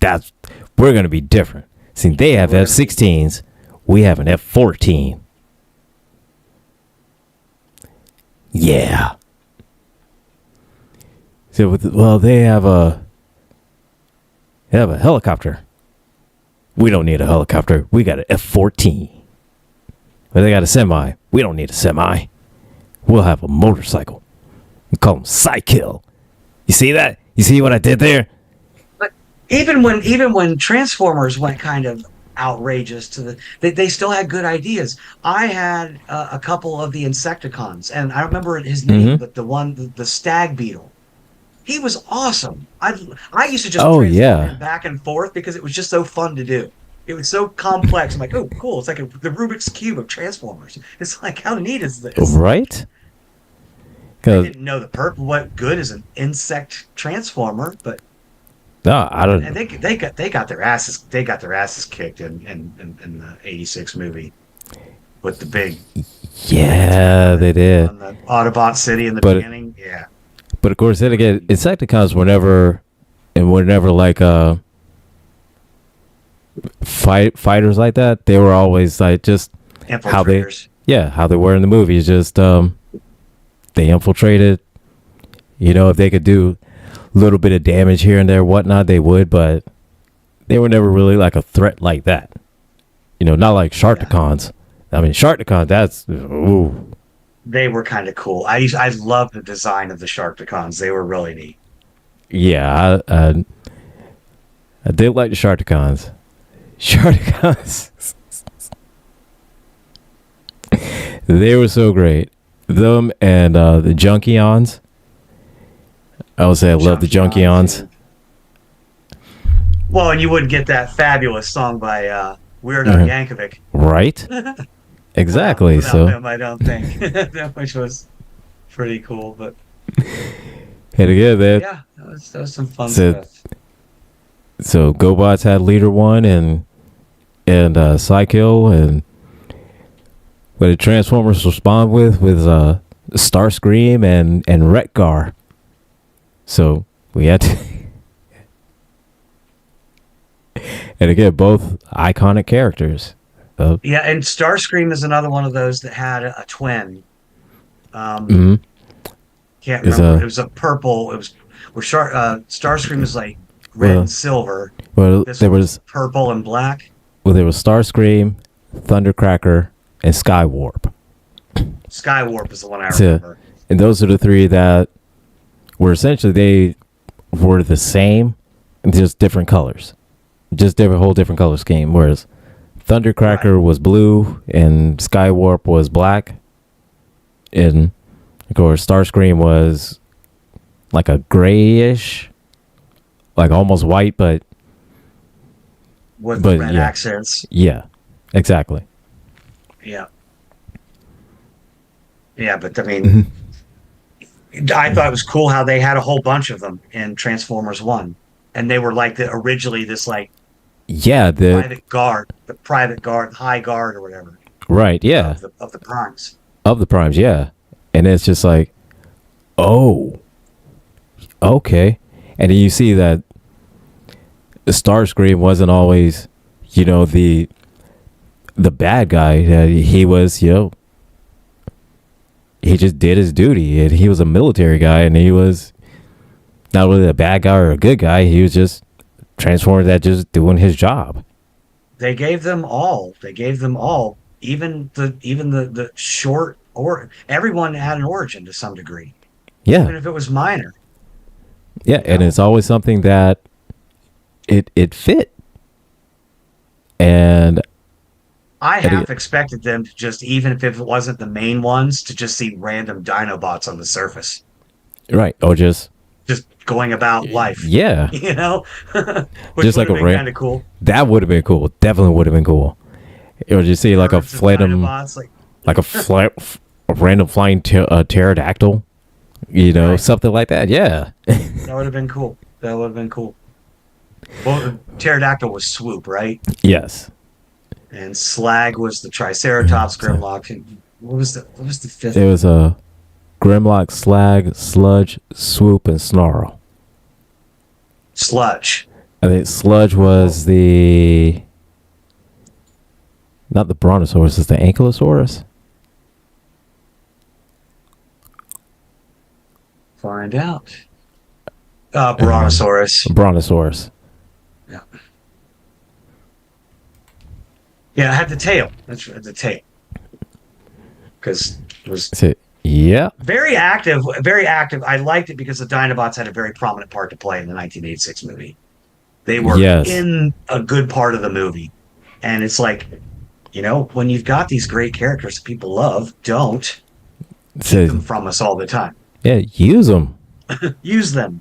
We're going to be different. See, they have F-16s. We have an F-14. Yeah. So, they have a helicopter. We don't need a helicopter. We got an F-14. But they got a semi. We don't need a semi. We'll have a motorcycle. We call them Cykill. You see that? You see what I did there? But even when Transformers went kind of outrageous they still had good ideas. I had a couple of the Insecticons, and I don't remember his name, but the Stag Beetle. He was awesome. I used to just transform him back and forth because it was just so fun to do. It was so complex. I'm like, oh, cool. It's like the Rubik's Cube of Transformers. It's like, how neat is this? Right? I didn't know what good is an insect transformer, but no, I don't. And they got their asses kicked in the '86 movie with the big. Yeah, they did. On the Autobot City in the beginning. Yeah. But of course, then again, Insecticons were never like fighters like that. They were always like just how they were in the movies. Just they infiltrated. If they could do a little bit of damage here and there, whatnot, they would. But they were never really like a threat like that. Not like Sharkticons. Yeah. I mean, Sharkticons. That's ooh. They were kind of cool. I loved the design of the Sharkticons. They were really neat. Yeah, I did like the Sharkticons. They were so great. Them and the Junkions. I would say I love the Junkions. Well, and you wouldn't get that fabulous song by Weird Al Yankovic. Right? Exactly. Without him, I don't think. Which was pretty cool, but and again, that was some fun stuff. So GoBots had Leader 1 and Cykill, and what did Transformers respond with Starscream and Wreck-Gar. So we had to and again, both iconic characters. Yeah, and Starscream is another one of those that had a twin. Can't remember. It was a purple. It was where Starscream is like red and silver. Well, this there was purple and black. Well, there was Starscream, Thundercracker, and Skywarp. Skywarp is the one I remember. And those are the three that were essentially, they were the same, just different colors, just different color scheme. Whereas Thundercracker was blue and Skywarp was black, and of course Starscream was like a grayish, like almost white, but with the red accents. Yeah, exactly. Yeah. Yeah, but I mean, I thought it was cool how they had a whole bunch of them in Transformers 1. And they were like originally this like the private guard, high guard or whatever. Right, yeah. Of the primes. Of the primes, yeah. And it's just like, oh, okay. And then you see that Starscream wasn't always, the bad guy. That he was, he just did his duty, and he was a military guy, and he was not really a bad guy or a good guy. He was just Transformers that just doing his job. They gave them all. Even the short, or everyone had an origin to some degree. Yeah. Even if it was minor. Yeah, and it's always something that it fit. And I half expected them to just, even if it wasn't the main ones, to just see random Dinobots on the surface. Right. Or just going about life. Yeah. Which just like kind of cool. That would have been cool. Definitely would have been cool. Or just see like a random flying pterodactyl. Right. Something like that. Yeah. That would have been cool. Well, pterodactyl was Swoop, right? Yes. And Slag was the Triceratops, Grimlock. And what was the fifth? It was a Grimlock, Slag, Sludge, Swoop, and Snarl. Sludge. I think Sludge was not the Brontosaurus, it's the Ankylosaurus. Find out. Brontosaurus. Brontosaurus. Yeah. Yeah, it had the tail. That's right, the tail. Because it was very active. I liked it because the Dinobots had a very prominent part to play in the 1986 movie. They were in a good part of the movie. And it's like, when you've got these great characters that people love, don't keep them from us all the time. Yeah, use them. Use them.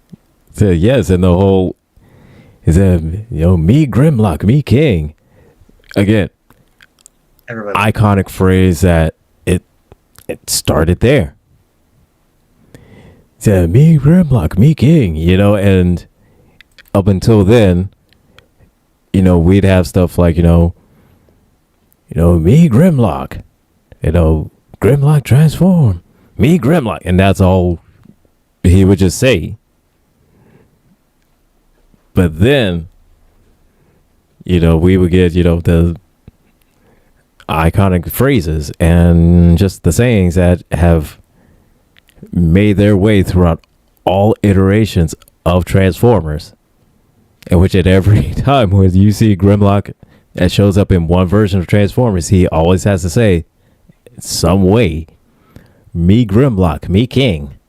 So, yes, and the whole is that me Grimlock, me King. Again, everybody. Iconic phrase that it started there. So, me Grimlock, me King, and up until then, we'd have stuff like, me Grimlock, Grimlock transform, me Grimlock, and that's all he would just say. But then, we would get, the iconic phrases and just the sayings that have made their way throughout all iterations of Transformers. In which at every time when you see Grimlock that shows up in one version of Transformers, he always has to say, some way, me Grimlock, me King.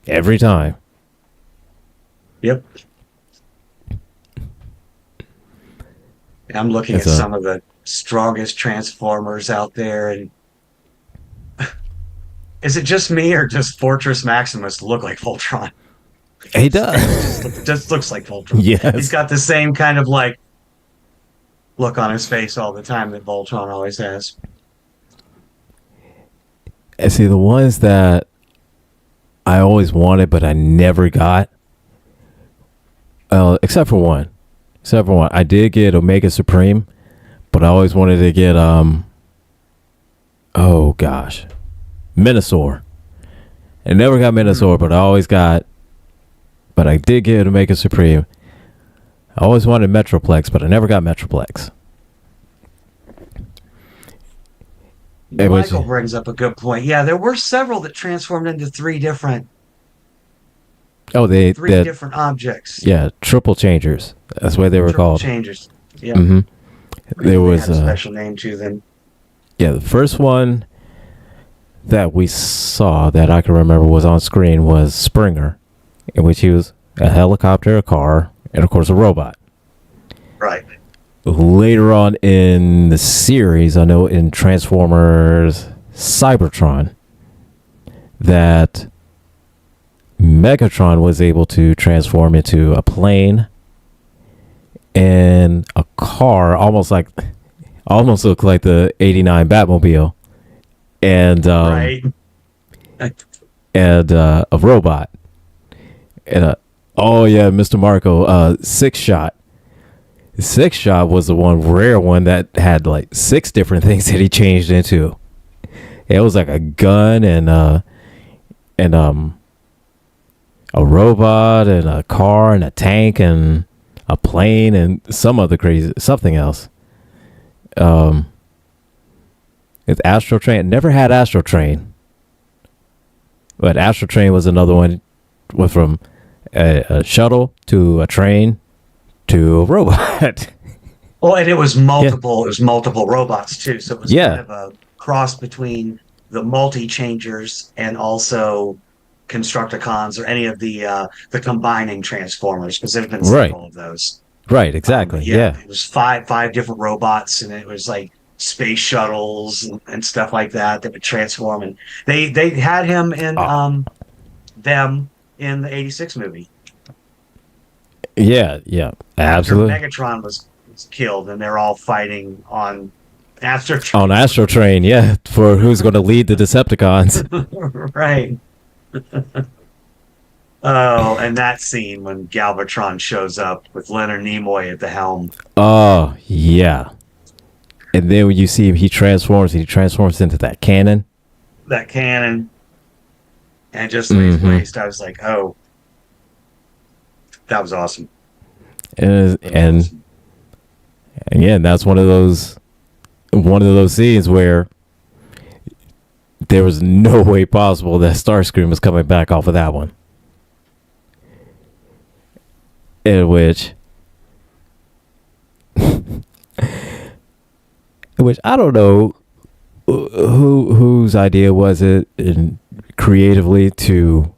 Every time. Yep. I'm looking at some of the strongest Transformers out there, and is it just me or does Fortress Maximus look like Voltron? He does. Just looks like Voltron. Yes. He's got the same kind of like look on his face all the time that Voltron always has. And see, the ones that I always wanted but I never got, except for one. I did get Omega Supreme, but I always wanted to get Minosaur. I never got Minosaur, but I did get Omega Supreme. I always wanted Metroplex, but I never got Metroplex. Michael brings up a good point. Yeah, there were several that transformed into three different different objects. Yeah, triple changers. That's what they were called. Changers. Yeah. Mm-hmm. There was a special name to them. Yeah, the first one that we saw that I can remember was on screen was Springer, in which he was a helicopter, a car, and of course a robot. Right. Later on in the series, I know in Transformers Cybertron, that Megatron was able to transform into a plane and a car, almost looked like the '89 Batmobile, and Right. and a robot, and Mr. Marco, Six Shot. Six Shot was the one rare one that had like 6 different things that he changed into. It was like a gun and a robot and a car and a tank and a plane and something else. It's Astro Train. Never had Astro Train, but Astro Train was another one. Went from a shuttle to a train to a robot. Well, and it was multiple. It was multiple robots too. So it was kind of a cross between the multi-changers and also Constructicons or any of the combining Transformers, because there have been several of those. Right. Exactly. Yeah. It was five different robots, and it was like space shuttles and stuff like that would transform. And they had him in them in the '86 movie. Yeah. Absolutely. After Megatron was killed, and they're all fighting on Astro Train. On Astro Train, yeah, for who's going to lead the Decepticons. Right. Oh, and that scene when Galvatron shows up with Leonard Nimoy at the helm. Oh, yeah. And then when you see him, he transforms into that cannon. That cannon. And just lays waste. I was like, oh. That was awesome. And yeah, that's one of those scenes where there was no way possible that Starscream was coming back off of that one. In which I don't know whose idea was it creatively to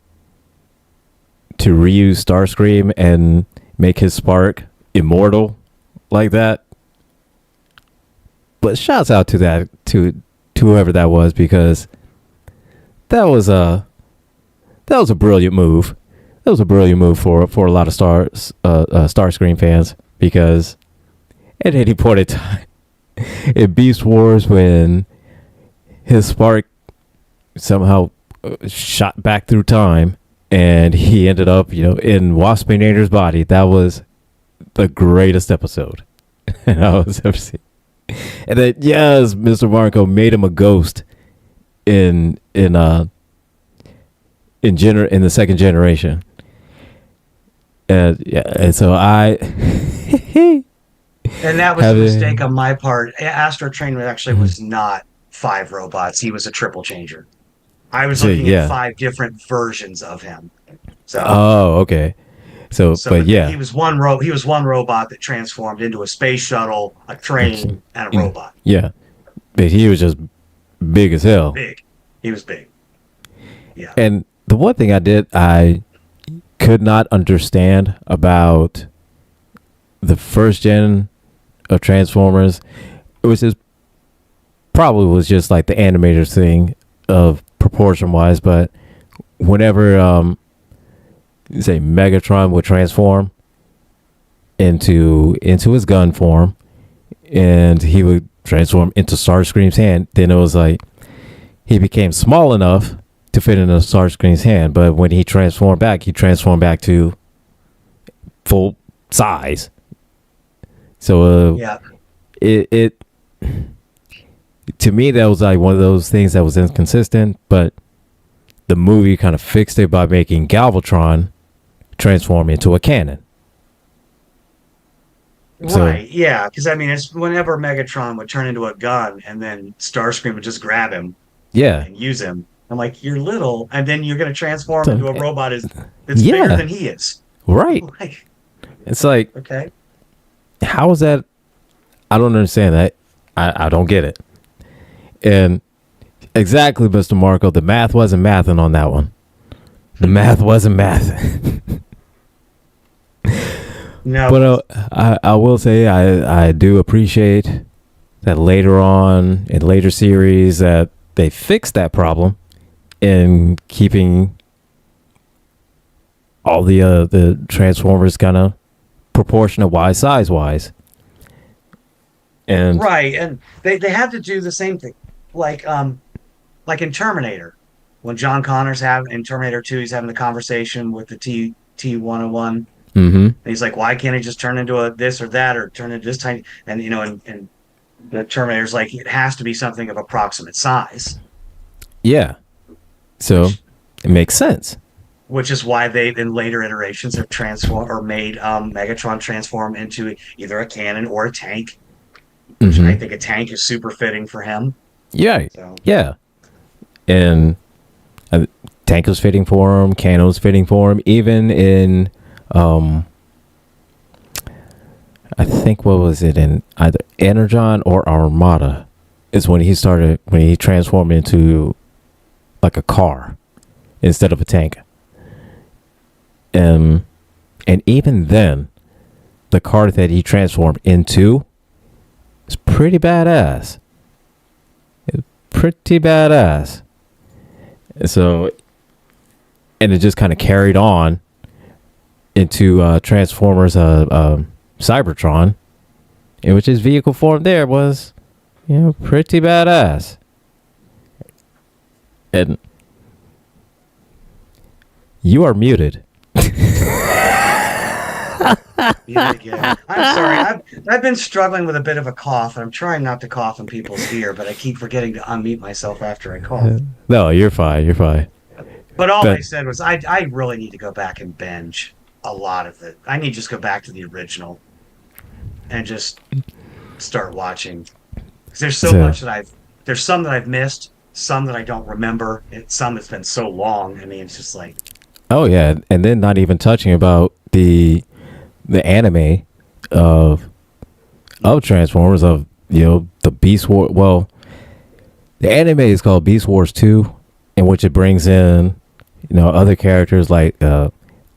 reuse Starscream and make his spark immortal like that. But shouts out to whoever that was, because that was a brilliant move. That was a brilliant move for a lot of Starscream fans, because at any point in time in Beast Wars, when his spark somehow shot back through time and he ended up, in Waspinator's body, that was the greatest episode I was ever seen. And then, yes, Mr. Marco made him a ghost in the second generation. And so and that was a mistake on my part. Astro Train was not 5 robots. He was a triple changer. I was looking at 5 different versions of him. So, okay. So but yeah, he was one robot that transformed into a space shuttle, a train, and a robot. Yeah, but he was just big as hell. Big. He was big. Yeah. And the one thing I could not understand about the first gen of Transformers, it was probably was just like the animators thing of proportion wise, but whenever say Megatron would transform into his gun form, and he would transform into Starscream's hand, then it was like he became small enough to fit into Starscream's hand, but when he transformed back to full size. So it to me, that was like one of those things that was inconsistent, but the movie kind of fixed it by making Galvatron transform into a cannon. Right, yeah, because it's whenever Megatron would turn into a gun and then Starscream would just grab him and use him. I'm like, you're little, and then you're going to transform into a robot that's bigger than he is. Right. It's like, okay, how is that? I don't understand that. I don't get it. And exactly, Mr. Marco, the math wasn't mathing on that one. The math wasn't mathing. But No, I will say I do appreciate that later on in later series that they fixed that problem in keeping all the Transformers kind of proportionate wise, size wise. And right, and they had to do the same thing, like like in Terminator, when John Connor's having in Terminator 2, he's having the conversation with the T-101, and mm-hmm. he's like, why can't he just turn into a this or that or turn into this tiny? And and the Terminator's like, it has to be something of approximate size, Yeah. So which it makes sense. which is why they in later iterations have transformed or made Megatron transform into either a cannon or a tank, which I Mm-hmm. think a tank is super fitting for him. Yeah. So Yeah. And uh, tank was fitting for him. Cannon was fitting for him. Even in um, I think what was it in either Energon or Armada is when he transformed into like a car instead of a tank. Um, and even then, the car that he transformed into is pretty badass. It's pretty badass. So, and it just kind of carried on into Transformers Cybertron, in which his vehicle form there was, pretty badass. And you are muted. yeah, yeah. I'm sorry. I've been struggling with a bit of a cough, and I'm trying not to cough in people's ear, but I keep forgetting to unmute myself after I cough. No, you're fine. You're fine. But all I But said was I really need to go back and binge a lot of it. I need to just go back to the original and just start watching. 'Cause there's so so, much that there's some that I've missed, some that I don't remember, and some that's been so long. I mean, it's just like, oh yeah, and then not even touching about the anime of Transformers of the Beast War. Well, the anime is called Beast Wars 2, in which it brings in other characters like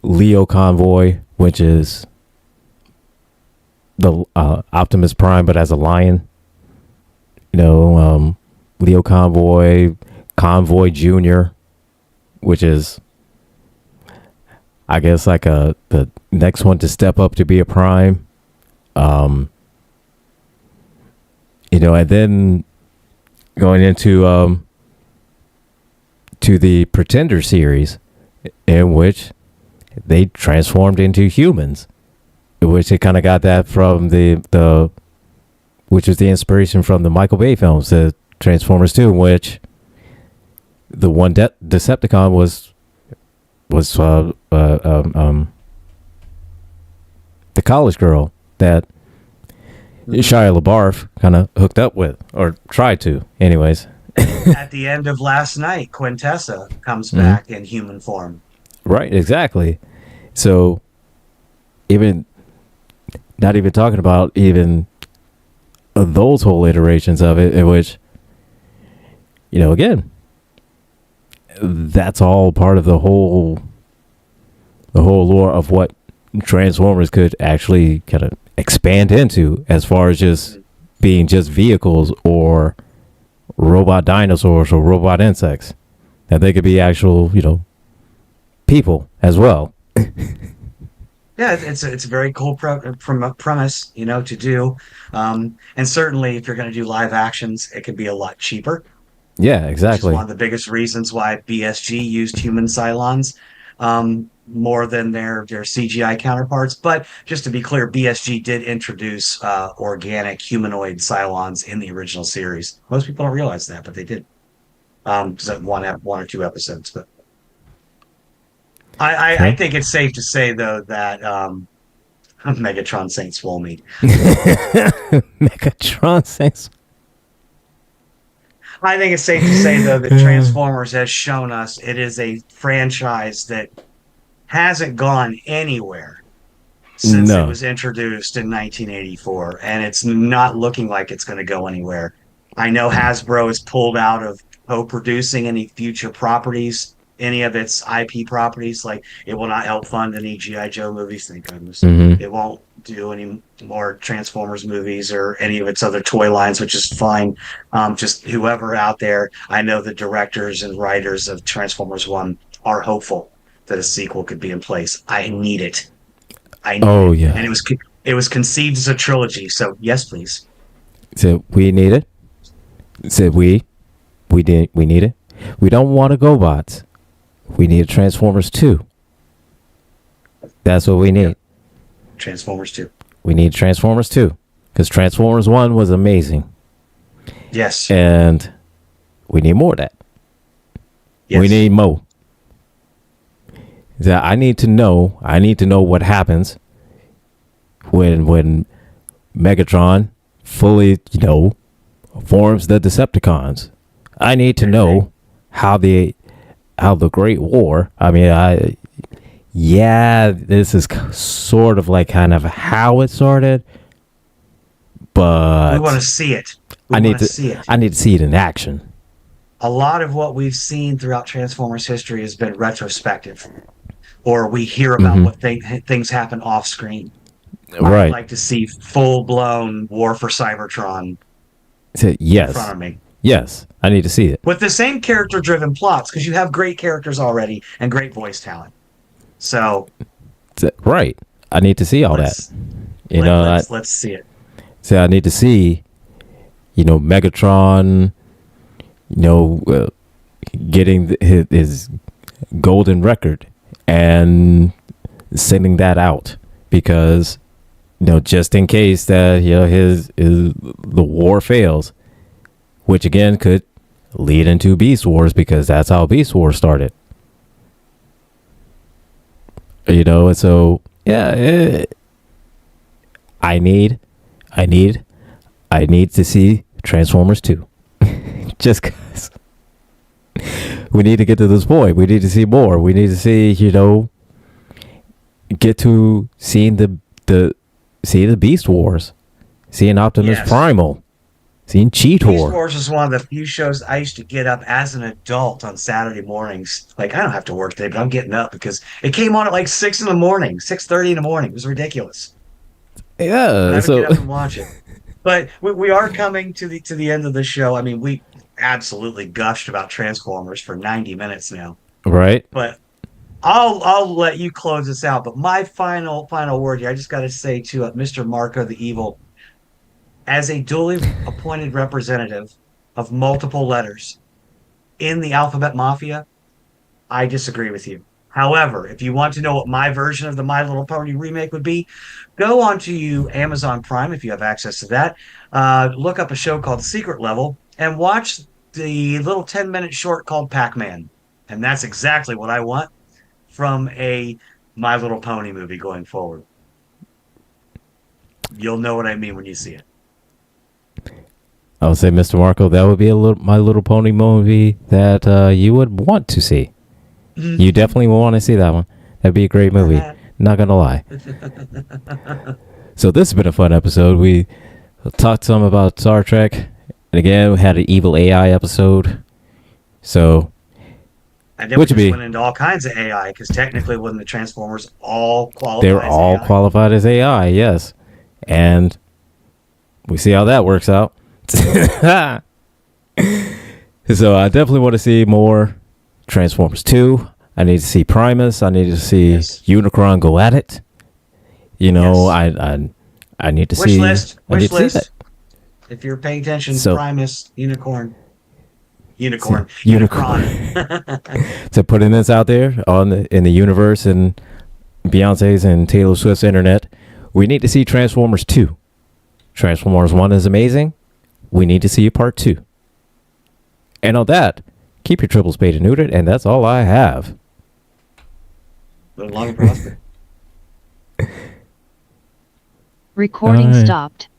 Leo Convoy, which is the Optimus Prime, but as a lion. Leo Convoy, Convoy Junior, which is, I guess, like the next one to step up to be a Prime. And then going into to the Pretender series, in which they transformed into humans, which they kind of got that from the which was the inspiration from the Michael Bay films, the Transformers 2, in which the one Decepticon was the college girl that Shia LaBeouf kind of hooked up with, or tried to, anyways. at the end of last night, Quintessa comes back in human form. Right, exactly. So, even not even talking about even those whole iterations of it, in which, again, that's all part of the whole lore of what Transformers could actually kind of expand into, as far as just being just vehicles or robot dinosaurs or robot insects, that they could be actual people as well. Yeah, it's a very cool premise, to do. And certainly, if you're going to do live actions, it could be a lot cheaper, Yeah, which is one exactly. of the biggest reasons why BSG used human Cylons more than their CGI counterparts. But just to be clear, BSG did introduce organic humanoid Cylons in the original series. Most people don't realize that, but they did. One or two episodes, but I Okay. think it's safe to say though that Megatron Saint Swolmy. Megatron thanks. I think it's safe to say though that Transformers has shown us it is a franchise that hasn't gone anywhere since it No. was introduced in 1984, and it's not looking like it's going to go anywhere. I know Hasbro is pulled out of co-producing any future properties any of its IP properties. Like it will not help fund any GI Joe movies, thank goodness. Mm-hmm. It won't do any more Transformers movies or any of its other toy lines, which is fine. Just whoever out there, I know the directors and writers of Transformers One are hopeful that a sequel could be in place. I need it. I need Oh it, yeah. and it was conceived as a trilogy. So yes, please. So we need it. Said we need it. We don't want a GoBots. We need a Transformers 2. That's what we need. Yep. Transformers 2. We need Transformers 2. Because Transformers 1 was amazing. Yes. And we need more of that. Yes. We need more. That I need to know what happens when Megatron fully, forms the Decepticons. I need to know how the Great War. I mean, this is sort of like kind of how it started, but we want to see it. I need to see it in action. A lot of what we've seen throughout Transformers history has been retrospective, or we hear about what things happen off screen. Right. I'd like to see full-blown War for Cybertron Yes. in front of me. Yes, I need to see it. With the same character-driven plots, because you have great characters already and great voice talent. So, right. I need to see all that. Let's see it. So I need to see, Megatron, getting his golden record and sending that out because, just in case that the war fails, which again could lead into Beast Wars because that's how Beast Wars started. And so yeah, I need to see Transformers 2. Just because we need to get to this point. We need to see more. We need to see, get to seeing the Beast Wars, seeing Optimus Primal, seeing Cheetor. Beast Wars was one of the few shows I used to get up as an adult on Saturday mornings. Like, I don't have to work today, but I'm getting up because it came on at like 6 in the morning, 6:30 in the morning. It was ridiculous. Yeah, I would get up and watch it. But we are coming to the end of the show. I mean, we absolutely gushed about Transformers for 90 minutes now. Right. But I'll let you close this out. But my final word here, I just got to say to Mr. Marco the Evil, as a duly appointed representative of multiple letters in the Alphabet Mafia, I disagree with you. However, if you want to know what my version of the My Little Pony remake would be, go onto Amazon Prime if you have access to that. Look up a show called Secret Level and watch the little 10-minute short called Pac-Man. And that's exactly what I want from a My Little Pony movie going forward. You'll know what I mean when you see it. I would say, Mr. Marco, that would be a My Little Pony movie that you would want to see. Mm-hmm. You definitely will want to see that one. That'd be a great movie. Not gonna lie. So this has been a fun episode. We talked some about Star Trek, and again we had an evil AI episode. So, and then we just went into all kinds of AI because technically, wasn't the Transformers all qualified? They're all AI? Qualified as AI, yes, and we see how that works out. So I definitely want to see more Transformers 2. I need to see Primus. I need to see Unicron go at it. I need to see. Wish list. If you're paying attention, Primus, Unicron. So putting this out there in the universe and Beyonce's and Taylor Swift's internet, we need to see Transformers 2. Transformers 1 is amazing. We need to see part 2. And on that, keep your triples spayed and neutered, and that's all I have. Long and prosper. Recording stopped.